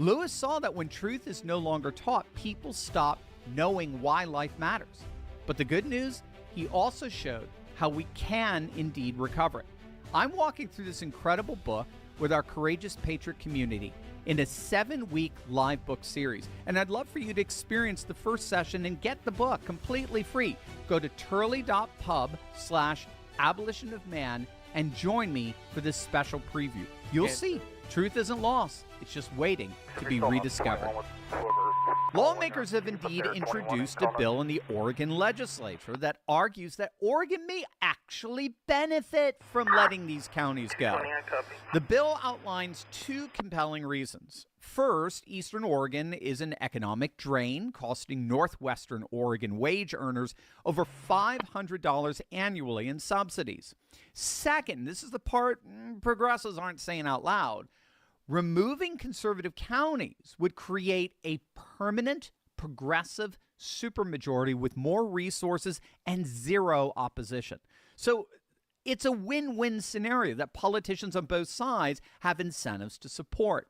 Lewis saw that when truth is no longer taught, people stop knowing why life matters. But the good news, he also showed how we can indeed recover it. I'm walking through this incredible book with our Courageous Patriot community in a 7-week live book series. And I'd love for you to experience the first session and get the book completely free. Go to turley.pub/Abolition of Man and join me for this special preview. You'll see, truth isn't lost. It's just waiting to be rediscovered. Lawmakers have indeed introduced a bill in the Oregon legislature that argues that Oregon may actually benefit from letting these counties go. The bill outlines 2 compelling reasons. First, Eastern Oregon is an economic drain, costing Northwestern Oregon wage earners over $500 annually in subsidies. Second, this is the part progressives aren't saying out loud, removing conservative counties would create a permanent progressive supermajority with more resources and zero opposition. So it's a win-win scenario that politicians on both sides have incentives to support.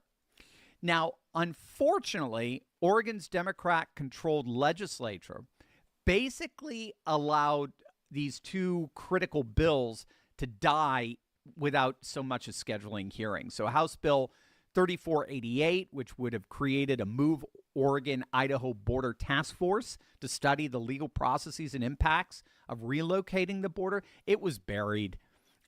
Now, unfortunately, Oregon's Democrat-controlled legislature basically allowed these 2 critical bills to die without so much as scheduling hearings. So House Bill 3488, which would have created a Move Oregon-Idaho Border Task Force to study the legal processes and impacts of relocating the border, it was buried.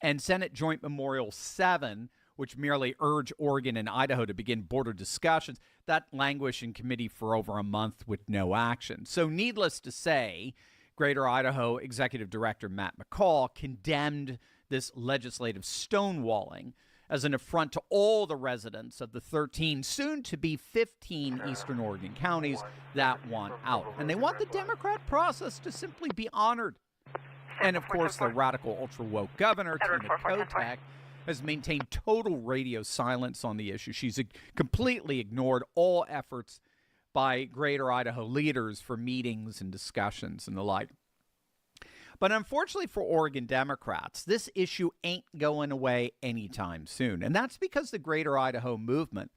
And Senate Joint Memorial 7, which merely urged Oregon and Idaho to begin border discussions, that languished in committee for over a month with no action. So needless to say, Greater Idaho Executive Director Matt McCall condemned this legislative stonewalling as an affront to all the residents of the 13, soon-to-be 15 Eastern Oregon counties that want out. And they want the Democrat process to simply be honored. And, of course, the radical ultra-woke governor, Tina Kotek, has maintained total radio silence on the issue. She's completely ignored all efforts by Greater Idaho leaders for meetings and discussions and the like. But unfortunately for Oregon Democrats, this issue ain't going away anytime soon. And that's because the Greater Idaho movement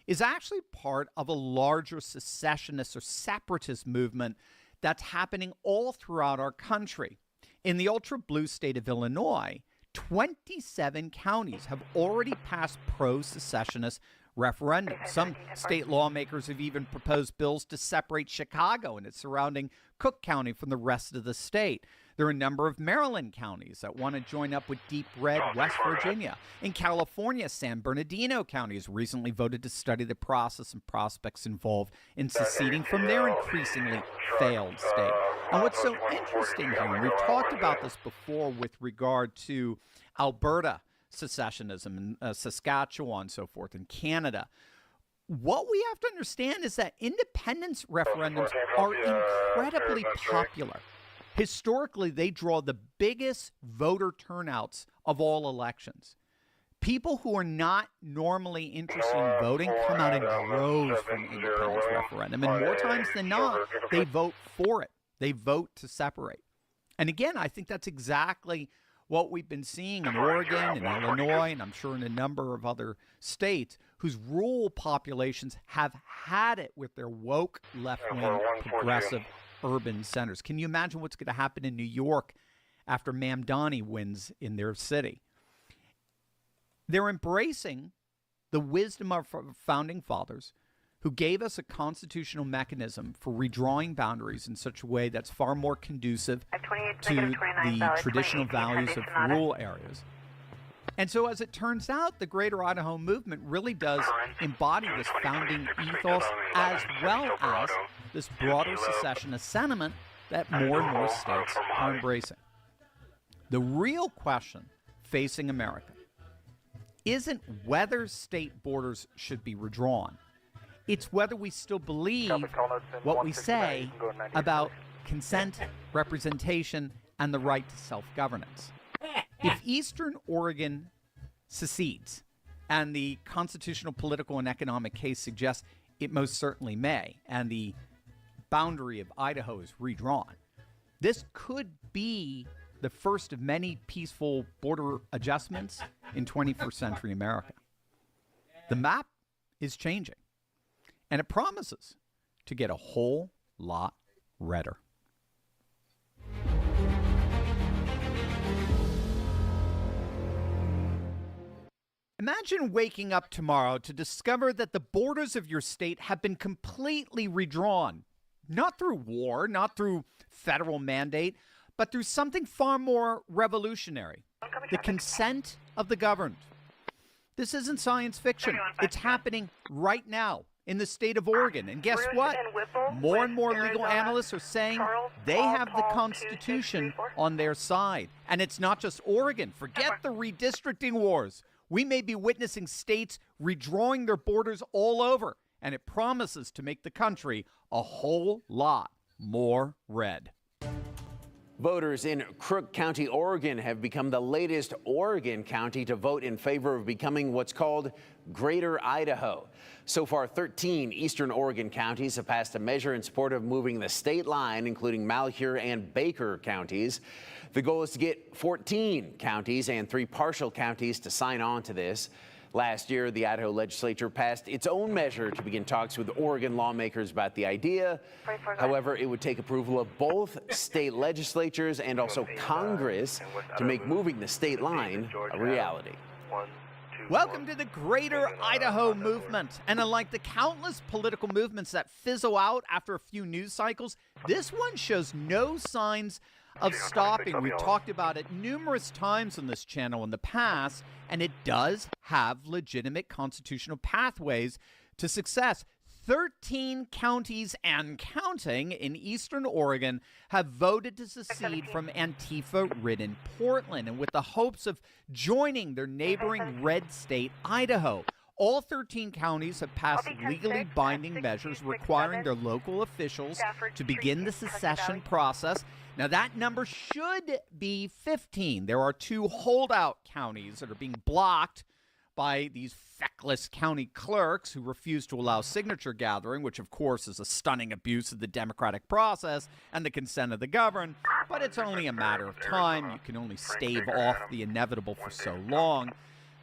is actually part of a larger secessionist or separatist movement that's happening all throughout our country. In the ultra-blue state of Illinois, 27 counties have already passed pro-secessionist referendums. Some state lawmakers have even proposed bills to separate Chicago and its surrounding Cook County from the rest of the state. There are a number of Maryland counties that want to join up with deep red West Virginia. In California, San Bernardino County has recently voted to study the process and prospects involved in seceding from their increasingly failed state. And what's so interesting here, and we've talked about this before with regard to Alberta secessionism and Saskatchewan and so forth, and Canada, what we have to understand is that independence referendums are incredibly popular. Historically, they draw the biggest voter turnouts of all elections. People who are not normally interested in voting come out in droves for an independence referendum. And more times than not, they vote for it. They vote to separate. And again, I think that's exactly what we've been seeing in Oregon and Illinois, and I'm sure in a number of other states whose rural populations have had it with their woke, left-wing, progressive urban centers. Can you imagine what's going to happen in New York after Mamdani wins in their city? They're embracing the wisdom of our founding fathers who gave us a constitutional mechanism for redrawing boundaries in such a way that's far more conducive to the traditional values of rural areas. And so as it turns out, the Greater Idaho Movement really does embody this founding ethos as well as this broader secessionist sentiment that more and more states are embracing. The real question facing America isn't whether state borders should be redrawn. It's whether we still believe what we say about consent, representation, and the right to self-governance. If Eastern Oregon secedes, and the constitutional, political, and economic case suggests it most certainly may, and the boundary of Idaho is redrawn, this could be the first of many peaceful border adjustments in 21st century America. The map is changing, and it promises to get a whole lot redder. Imagine waking up tomorrow to discover that the borders of your state have been completely redrawn. Not through war, not through federal mandate, but through something far more revolutionary. The consent of the governed. This isn't science fiction. It's happening right now in the state of Oregon. And guess what? More and more legal analysts are saying they have the Constitution on their side. And it's not just Oregon. Forget the redistricting wars. We may be witnessing states redrawing their borders all over, and it promises to make the country a whole lot more red. Voters in Crook County, Oregon have become the latest Oregon county to vote in favor of becoming what's called Greater Idaho. So far, 13 eastern Oregon counties have passed a measure in support of moving the state line, including Malheur and Baker counties. The goal is to get 14 counties and 3 partial counties to sign on to this. Last year, the Idaho legislature passed its own measure to begin talks with Oregon lawmakers about the idea. However, it would take approval of both state legislatures and also Congress to make moving the state line a reality. Welcome to the Greater Idaho Movement. And unlike the countless political movements that fizzle out after a few news cycles, this one shows no signs of stopping. We've talked about it numerous times on this channel in the past, and it does have legitimate constitutional pathways to success. 13 counties and counting in eastern Oregon have voted to secede from Antifa-ridden Portland, and with the hopes of joining their neighboring red state, Idaho. All 13 counties have passed legally binding measures requiring their local officials to begin the secession process. Now, that number should be 15. There are 2 holdout counties that are being blocked by these feckless county clerks who refuse to allow signature gathering, which, of course, is a stunning abuse of the democratic process and the consent of the governed. But it's only a matter of time. You can only stave off the inevitable for so long.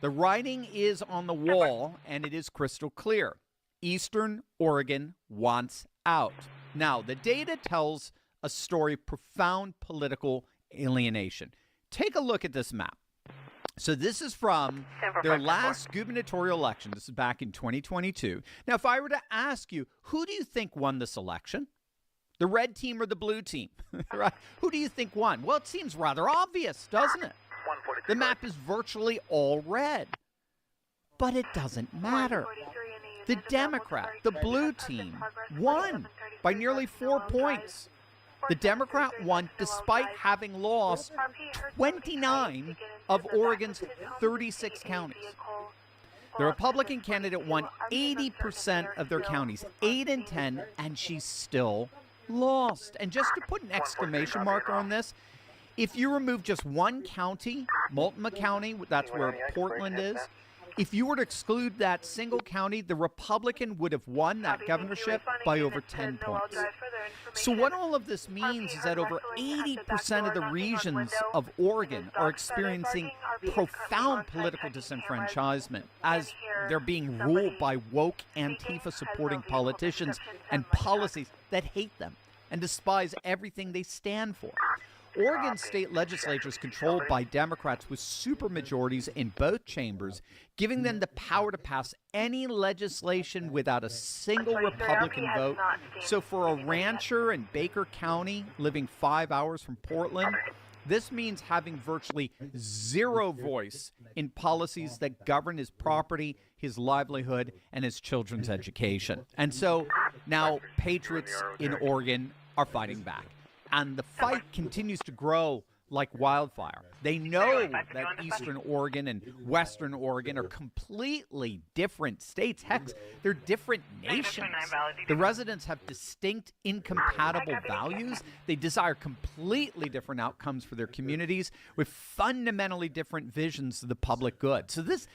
The writing is on the wall, and it is crystal clear. Eastern Oregon wants out. Now, the data tells a story of profound political alienation. Take a look at this map. So this is from their last gubernatorial election. This is back in 2022. Now, if I were to ask you, who do you think won this election? The red team or the blue team? Right? Who do you think won? Well, it seems rather obvious, doesn't it? The map is virtually all red. But it doesn't matter. The Democrat, the blue team, won by nearly 4 points. The Democrat won despite having lost 29 of Oregon's 36 counties. The Republican candidate won 80% of their counties, 8 in 10, and she still lost. And just to put an exclamation mark on this, if you remove just one county, Multnomah County, that's where Portland is, if you were to exclude that single county, the Republican would have won that governorship by over 10 points. So what all of this means is that over 80% of the regions of Oregon are experiencing profound political disenfranchisement as they're being ruled by woke Antifa-supporting politicians and policies that hate them and despise everything they stand for. Oregon state legislature is controlled by Democrats with supermajorities in both chambers, giving them the power to pass any legislation without a single Republican vote. So for a rancher in Baker County living 5 hours from Portland, this means having virtually zero voice in policies that govern his property, his livelihood, and his children's education. And so now patriots in Oregon are fighting back. And the fight continues to grow like wildfire. They know that Eastern Oregon and Western Oregon are completely different states. Heck, they're different nations. The residents have distinct, incompatible values. They desire completely different outcomes for their communities with fundamentally different visions of the public good. So this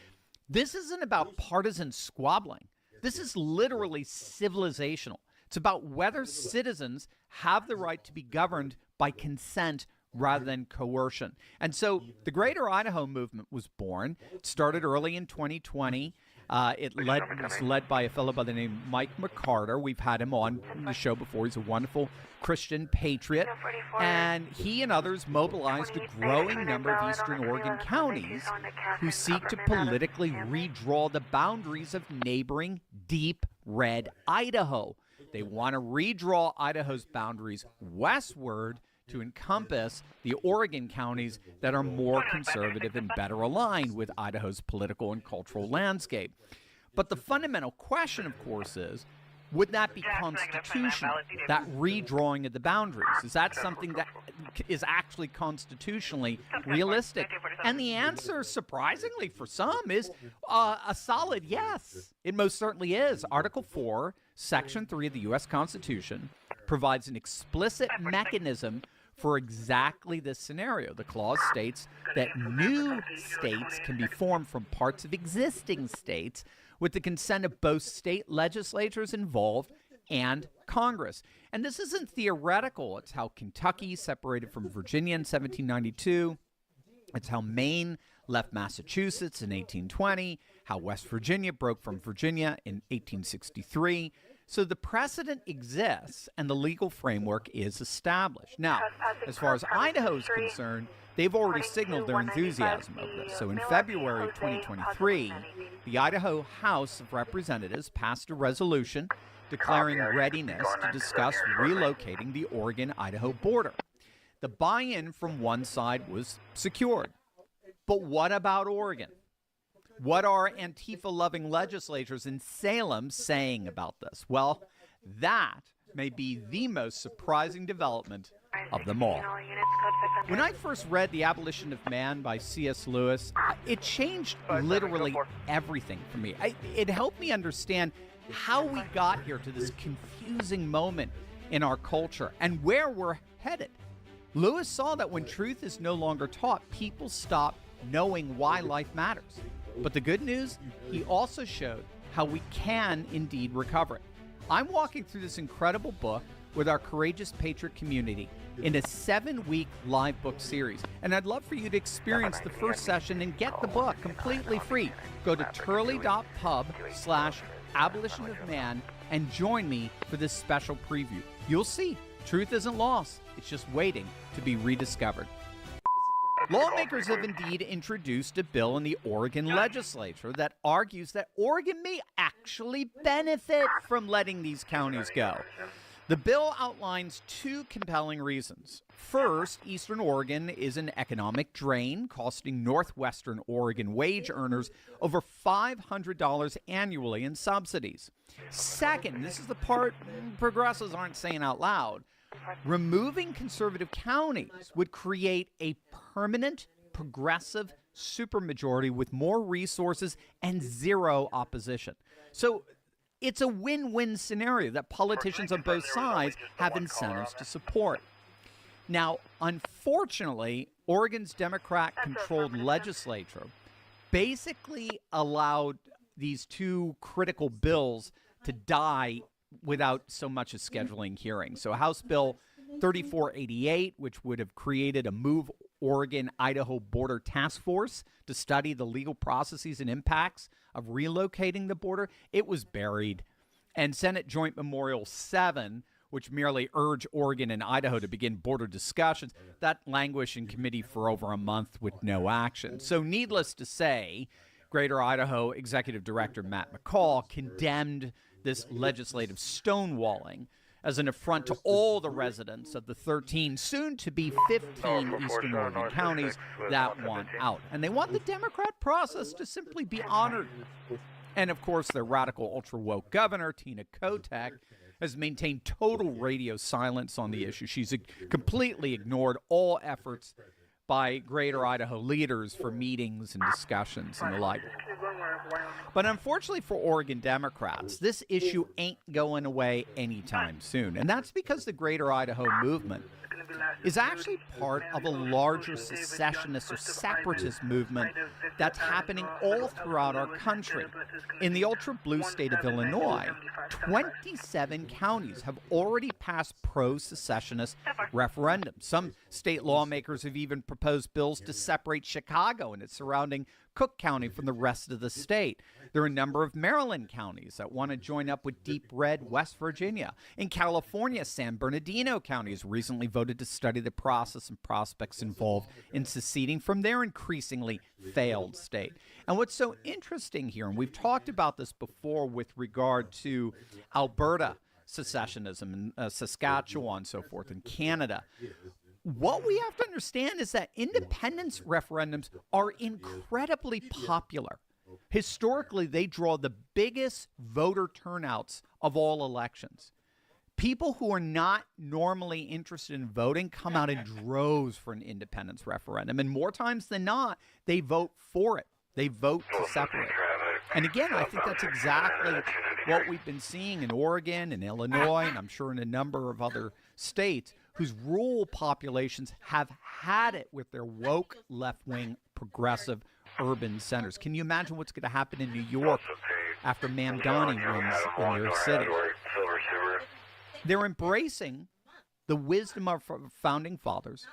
isn't about partisan squabbling. This is literally civilizational. It's about whether citizens have the right to be governed by consent rather than coercion. And so the Greater Idaho movement was born. It started early in 2020. It was led by a fellow by the name of Mike McCarter. We've had him on the show before. He's a wonderful Christian patriot. And he and others mobilized a growing number of Eastern Oregon counties who seek to politically redraw the boundaries of neighboring deep red Idaho. They want to redraw Idaho's boundaries westward to encompass the Oregon counties that are more conservative and better aligned with Idaho's political and cultural landscape. But the fundamental question, of course, is, would that be constitutional, that redrawing of the boundaries? Is that something that is actually constitutionally realistic? And the answer, surprisingly for some, is a solid yes. It most certainly is. Article 4, Section 3 of the U.S. Constitution provides an explicit mechanism for exactly this scenario. The clause states that new states can be formed from parts of existing states with the consent of both state legislatures involved and Congress. And this isn't theoretical. It's how Kentucky separated from Virginia in 1792. It's how Maine left Massachusetts in 1820, how West Virginia broke from Virginia in 1863. So the precedent exists and the legal framework is established. Now, as far as Idaho is concerned, they've already signaled their enthusiasm over this. So in February of 2023, the Idaho House of Representatives passed a resolution declaring readiness to discuss relocating the Oregon-Idaho border. The buy-in from one side was secured. But what about Oregon? What are Antifa-loving legislators in Salem saying about this? Well, that may be the most surprising development of them all. When I first read The Abolition of Man by C.S. Lewis, it changed literally everything for me. It helped me understand how we got here to this confusing moment in our culture and where we're headed. Lewis saw that when truth is no longer taught, people stop knowing why life matters. But the good news, he also showed how we can indeed recover it. I'm walking through this incredible book with our Courageous Patriot community in a 7-week live book series. And I'd love for you to experience the first session and get the book completely free. Go to turley.pub/Abolition of Man and join me for this special preview. You'll see, truth isn't lost. It's just waiting to be rediscovered. Lawmakers have indeed introduced a bill in the Oregon legislature that argues that Oregon may actually benefit from letting these counties go. The bill outlines two compelling reasons. First, Eastern Oregon is an economic drain, costing Northwestern Oregon wage earners over $500 annually in subsidies. Second, this is the part progressives aren't saying out loud, removing conservative counties would create a permanent progressive supermajority with more resources and zero opposition. So it's a win-win scenario that politicians on both sides have incentives to support. Now, unfortunately, Oregon's Democrat-controlled legislature basically allowed these two critical bills to die without so much as scheduling hearings. So House Bill 3488, which would have created a Move Oregon-Idaho border task force to study the legal processes and impacts of relocating the border, it was buried. And Senate Joint Memorial 7, which merely urged Oregon and Idaho to begin border discussions, that languished in committee for over a month with no action. So needless to say, Greater Idaho Executive Director Matt McCall condemned this legislative stonewalling as an affront to all the residents of the 13, soon to be 15 Eastern Oregon counties that want out. And they want the Democrat process to simply be honored. And of course, their radical ultra-woke governor, Tina Kotek, has maintained total radio silence on the issue. She's completely ignored all efforts by Greater Idaho leaders for meetings and discussions and the like. But unfortunately for Oregon Democrats, this issue ain't going away anytime soon. And that's because the Greater Idaho movement is actually part of a larger secessionist or separatist movement that's happening all throughout our country. In the ultra-blue state of Illinois, 27 counties have already passed pro-secessionist referendums. Some state lawmakers have even proposed bills to separate Chicago and its surrounding Cook County from the rest of the state. There are a number of Maryland counties that want to join up with deep red West Virginia. In California, San Bernardino County has recently voted to study the process and prospects involved in seceding from their increasingly failed state. And what's so interesting here, and we've talked about this before with regard to Alberta secessionism and Saskatchewan and so forth, and Canada, what we have to understand is that independence referendums are incredibly popular. Historically, they draw the biggest voter turnouts of all elections. People who are not normally interested in voting come out in droves for an independence referendum. And more times than not, they vote for it. They vote to separate. And again, I think that's exactly what we've been seeing in Oregon and Illinois, and I'm sure in a number of other states, whose rural populations have had it with their woke, left-wing, progressive urban centers. Can you imagine what's going to happen in New York after Mamdani wins in their city? They're embracing the wisdom of our founding fathers,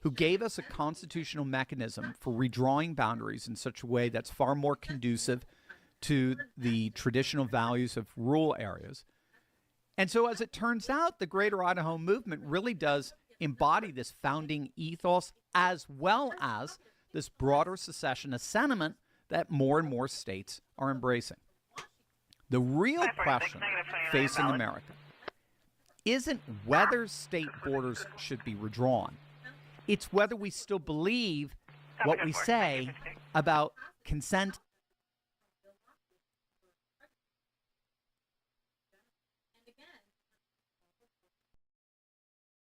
who gave us a constitutional mechanism for redrawing boundaries in such a way that's far more conducive to the traditional values of rural areas. And so as it turns out, the Greater Idaho movement really does embody this founding ethos as well as this broader secessionist sentiment that more and more states are embracing. The real question facing America isn't whether state borders should be redrawn. It's whether we still believe what we say about consent